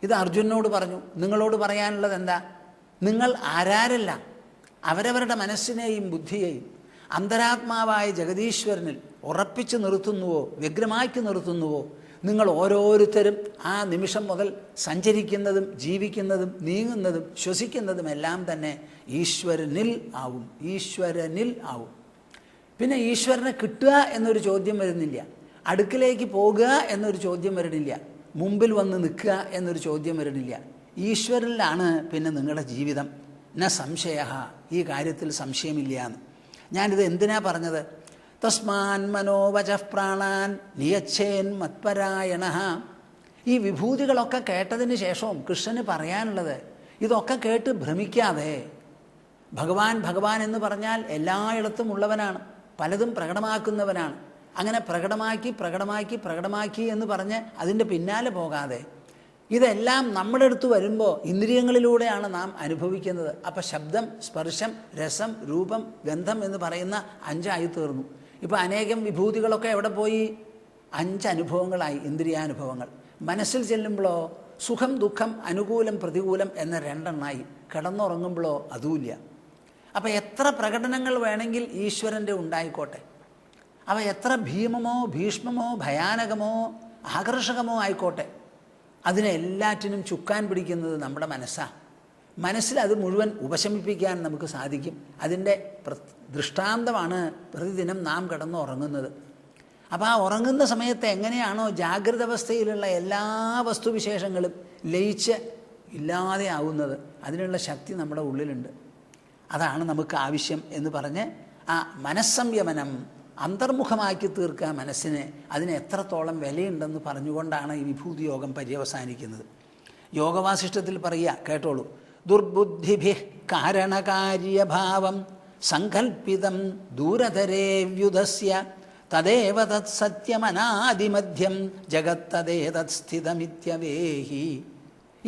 ഇത് അർജുനോട് പറഞ്ഞു. നിങ്ങളോട് പറയാനുള്ളത് എന്താ? നിങ്ങൾ ആരാരല്ല, അവരവരുടെ മനസ്സിനെയും ബുദ്ധിയെയും അന്തരാത്മാവായ ജഗദീശ്വരനിൽ ഉറപ്പിച്ച് നിർത്തുന്നുവോ, വ്യഗ്രമാക്കി നിർത്തുന്നുവോ, നിങ്ങൾ ഓരോരുത്തരും ആ നിമിഷം മുതൽ സഞ്ചരിക്കുന്നതും ജീവിക്കുന്നതും നീങ്ങുന്നതും ശ്വസിക്കുന്നതും എല്ലാം തന്നെ ഈശ്വരനിൽ ആവും, ഈശ്വരനിൽ ആവും. പിന്നെ ഈശ്വരനെ കിട്ടുക എന്നൊരു ചോദ്യം വരുന്നില്ല, അടുക്കിലേക്ക് പോകുക എന്നൊരു ചോദ്യം വരണില്ല, മുമ്പിൽ വന്ന് നിൽക്കുക എന്നൊരു ചോദ്യം വരണില്ല. ഈശ്വരനിലാണ് പിന്നെ നിങ്ങളുടെ ജീവിതം. ന സംശയ, ഈ കാര്യത്തിൽ സംശയമില്ല എന്ന്. ഞാനിത് എന്തിനാ പറഞ്ഞത്? തസ്മാൻ മനോവച പ്രാണാൻ നിയച്ഛേൻ മത്പരായണ. ഈ വിഭൂതികളൊക്കെ കേട്ടതിന് ശേഷവും കൃഷ്ണന് പറയാനുള്ളത് ഇതൊക്കെ കേട്ട് ഭ്രമിക്കാതെ, ഭഗവാൻ ഭഗവാൻ എന്ന് പറഞ്ഞാൽ എല്ലായിടത്തും ഉള്ളവനാണ്, പലതും പ്രകടമാക്കുന്നവനാണ്. അങ്ങനെ പ്രകടമാക്കി പ്രകടമാക്കി പ്രകടമാക്കി എന്ന് പറഞ്ഞ് അതിൻ്റെ പിന്നാലെ പോകാതെ, ഇതെല്ലാം നമ്മുടെ അടുത്ത് വരുമ്പോൾ ഇന്ദ്രിയങ്ങളിലൂടെയാണ് നാം അനുഭവിക്കുന്നത്. അപ്പം ശബ്ദം, സ്പർശം, രസം, രൂപം, ഗന്ധം എന്ന് പറയുന്ന 5 ആയി തീർന്നു. ഇപ്പം അനേകം വിഭൂതികളൊക്കെ എവിടെ പോയി? 5 അനുഭവങ്ങളായി, ഇന്ദ്രിയാനുഭവങ്ങൾ. മനസ്സിൽ ചെല്ലുമ്പോഴോ സുഖം, ദുഃഖം, അനുകൂലം, പ്രതികൂലം എന്ന 2 എണ്ണമായി. കിടന്നുറങ്ങുമ്പോഴോ അതുമില്ല. അപ്പം എത്ര പ്രകടനങ്ങൾ വേണമെങ്കിൽ ഈശ്വരൻ്റെ ഉണ്ടായിക്കോട്ടെ, അവ എത്ര ഭീമമോ ഭീഷ്മമോ ഭയാനകമോ ആകർഷകമോ ആയിക്കോട്ടെ, അതിനെല്ലാറ്റിനും ചുക്കാൻ പിടിക്കുന്നത് നമ്മുടെ മനസ്സാണ്. മനസ്സിൽ അത് മുഴുവൻ ഉപശമിപ്പിക്കാൻ നമുക്ക് സാധിക്കും. അതിൻ്റെ ദൃഷ്ടാന്തമാണ് പ്രതിദിനം നാം കിടന്ന് ഉറങ്ങുന്നത്. അപ്പോൾ ആ ഉറങ്ങുന്ന സമയത്ത് എങ്ങനെയാണോ ജാഗ്രത അവസ്ഥയിലുള്ള എല്ലാ വസ്തുവിശേഷങ്ങളും ലയിച്ച് ഇല്ലാതെ ആവുന്നത്, അതിനുള്ള ശക്തി നമ്മുടെ ഉള്ളിലുണ്ട്. അതാണ് നമുക്ക് ആവശ്യം എന്ന് പറഞ്ഞ് ആ മനസ്സംയമനം അന്തർമുഖമാക്കി തീർക്കുക മനസ്സിനെ. അതിന് എത്രത്തോളം വിലയുണ്ടെന്ന് പറഞ്ഞുകൊണ്ടാണ് ഈ വിഭൂതി യോഗം പര്യവസാനിക്കുന്നത്. യോഗവാസിഷ്ഠത്തിൽ പറയുക, കേട്ടോളൂ. ദുർബുദ്ധിഭി കാരണകാര്യഭാവം സങ്കൽപ്പിതം ദൂരതരേവ്യുധസ്യ തദേവ തത് സത്യമനാദിമധ്യം ജഗത്തതേതത് സ്ഥിതമിത്യവേഹി.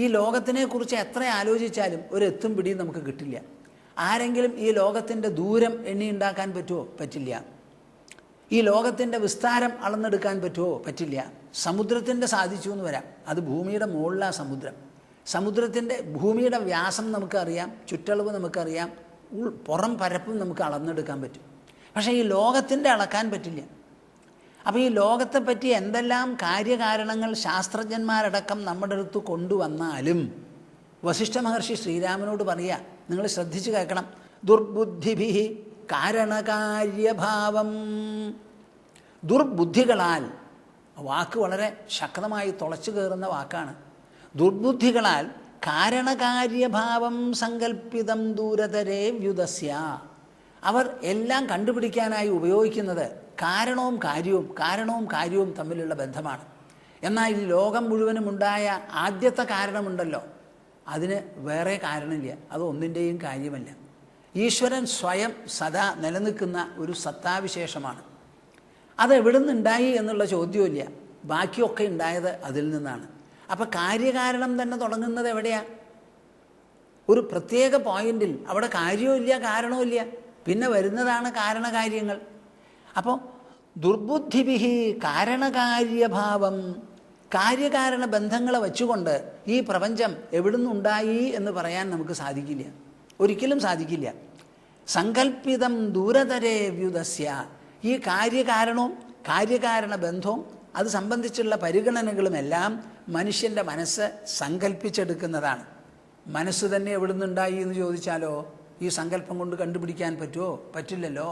ഈ ലോകത്തിനെക്കുറിച്ച് എത്ര ആലോചിച്ചാലും ഒരു എത്തും പിടിയും നമുക്ക് കിട്ടില്ല. ആരെങ്കിലും ഈ ലോകത്തിൻ്റെ ദൂരം എണ്ണിയുണ്ടാക്കാൻ പറ്റുമോ? പറ്റില്ല. ഈ ലോകത്തിൻ്റെ വിസ്താരം അളന്നെടുക്കാൻ പറ്റുമോ? പറ്റില്ല. സമുദ്രത്തിൻ്റെ സാധിച്ചു എന്ന് വരാം, അത് ഭൂമിയുടെ മുകളിലാണ് സമുദ്രം. സമുദ്രത്തിൻ്റെ ഭൂമിയുടെ വ്യാസം നമുക്കറിയാം, ചുറ്റളവ് നമുക്കറിയാം, പുറം പരപ്പും നമുക്ക് അളന്നെടുക്കാൻ പറ്റും. പക്ഷേ ഈ ലോകത്തിൻ്റെ അളക്കാൻ പറ്റില്ല. അപ്പോൾ ഈ ലോകത്തെപ്പറ്റി എന്തെല്ലാം കാര്യകാരണങ്ങൾ ശാസ്ത്രജ്ഞന്മാരടക്കം നമ്മുടെ അടുത്ത് കൊണ്ടുവന്നാലും വസിഷ്ഠ മഹർഷി ശ്രീരാമനോട് പറയുക, നിങ്ങൾ ശ്രദ്ധിച്ച് കേൾക്കണം. ദുർബുദ്ധിഭി കാരണകാര്യഭാവം. ദുർബുദ്ധികളാൽ, വാക്ക് വളരെ ശക്തമായി തുളച്ചു കയറുന്ന വാക്കാണ്. ദുർബുദ്ധികളാൽ കാരണകാര്യഭാവം സങ്കല്പിതം ദൂരതരേ വ്യുതസ്യ. അവർ എല്ലാം കണ്ടുപിടിക്കാനായി ഉപയോഗിക്കുന്നത് കാരണവും കാര്യവും തമ്മിലുള്ള ബന്ധമാണ്. എന്നാൽ ഈ ലോകം മുഴുവനും ഉണ്ടായ ആദ്യത്തെ കാരണമുണ്ടല്ലോ, അതിന് വേറെ കാരണമില്ല, അത് ഒന്നിൻ്റെയും കാര്യമല്ല. ഈശ്വരൻ സ്വയം സദാ നിലനിൽക്കുന്ന ഒരു സത്താവിശേഷമാണ്. അതെവിടെ നിന്നുണ്ടായി എന്നുള്ള ചോദ്യമില്ല, ബാക്കിയൊക്കെ ഉണ്ടായത് അതിൽ നിന്നാണ്. അപ്പം കാര്യകാരണം തന്നെ തുടങ്ങുന്നത് എവിടെയാണ്? ഒരു പ്രത്യേക പോയിന്റിൽ. അവിടെ കാര്യവുമില്ല കാരണവുമില്ല, പിന്നെ വരുന്നതാണ് കാരണകാര്യങ്ങൾ. അപ്പോൾ ദുർബുദ്ധിഭിഹി കാരണകാര്യഭാവം, കാര്യകാരണ ബന്ധങ്ങളെ വച്ചുകൊണ്ട് ഈ പ്രപഞ്ചം എവിടുന്നുണ്ടായി എന്ന് പറയാൻ നമുക്ക് സാധിക്കില്ല, ഒരിക്കലും സാധിക്കില്ല. സങ്കല്പിതം ദൂരതരേ വ്യുതസ്യ. ഈ കാര്യകാരണവും കാര്യകാരണ ബന്ധവും അത് സംബന്ധിച്ചുള്ള പരിഗണനകളുമെല്ലാം മനുഷ്യൻ്റെ മനസ്സ് സങ്കല്പിച്ചെടുക്കുന്നതാണ്. മനസ്സ് തന്നെ എവിടുന്നുണ്ടായി എന്ന് ചോദിച്ചാലോ ഈ സങ്കല്പം കൊണ്ട് കണ്ടുപിടിക്കാൻ പറ്റുമോ? പറ്റില്ലല്ലോ.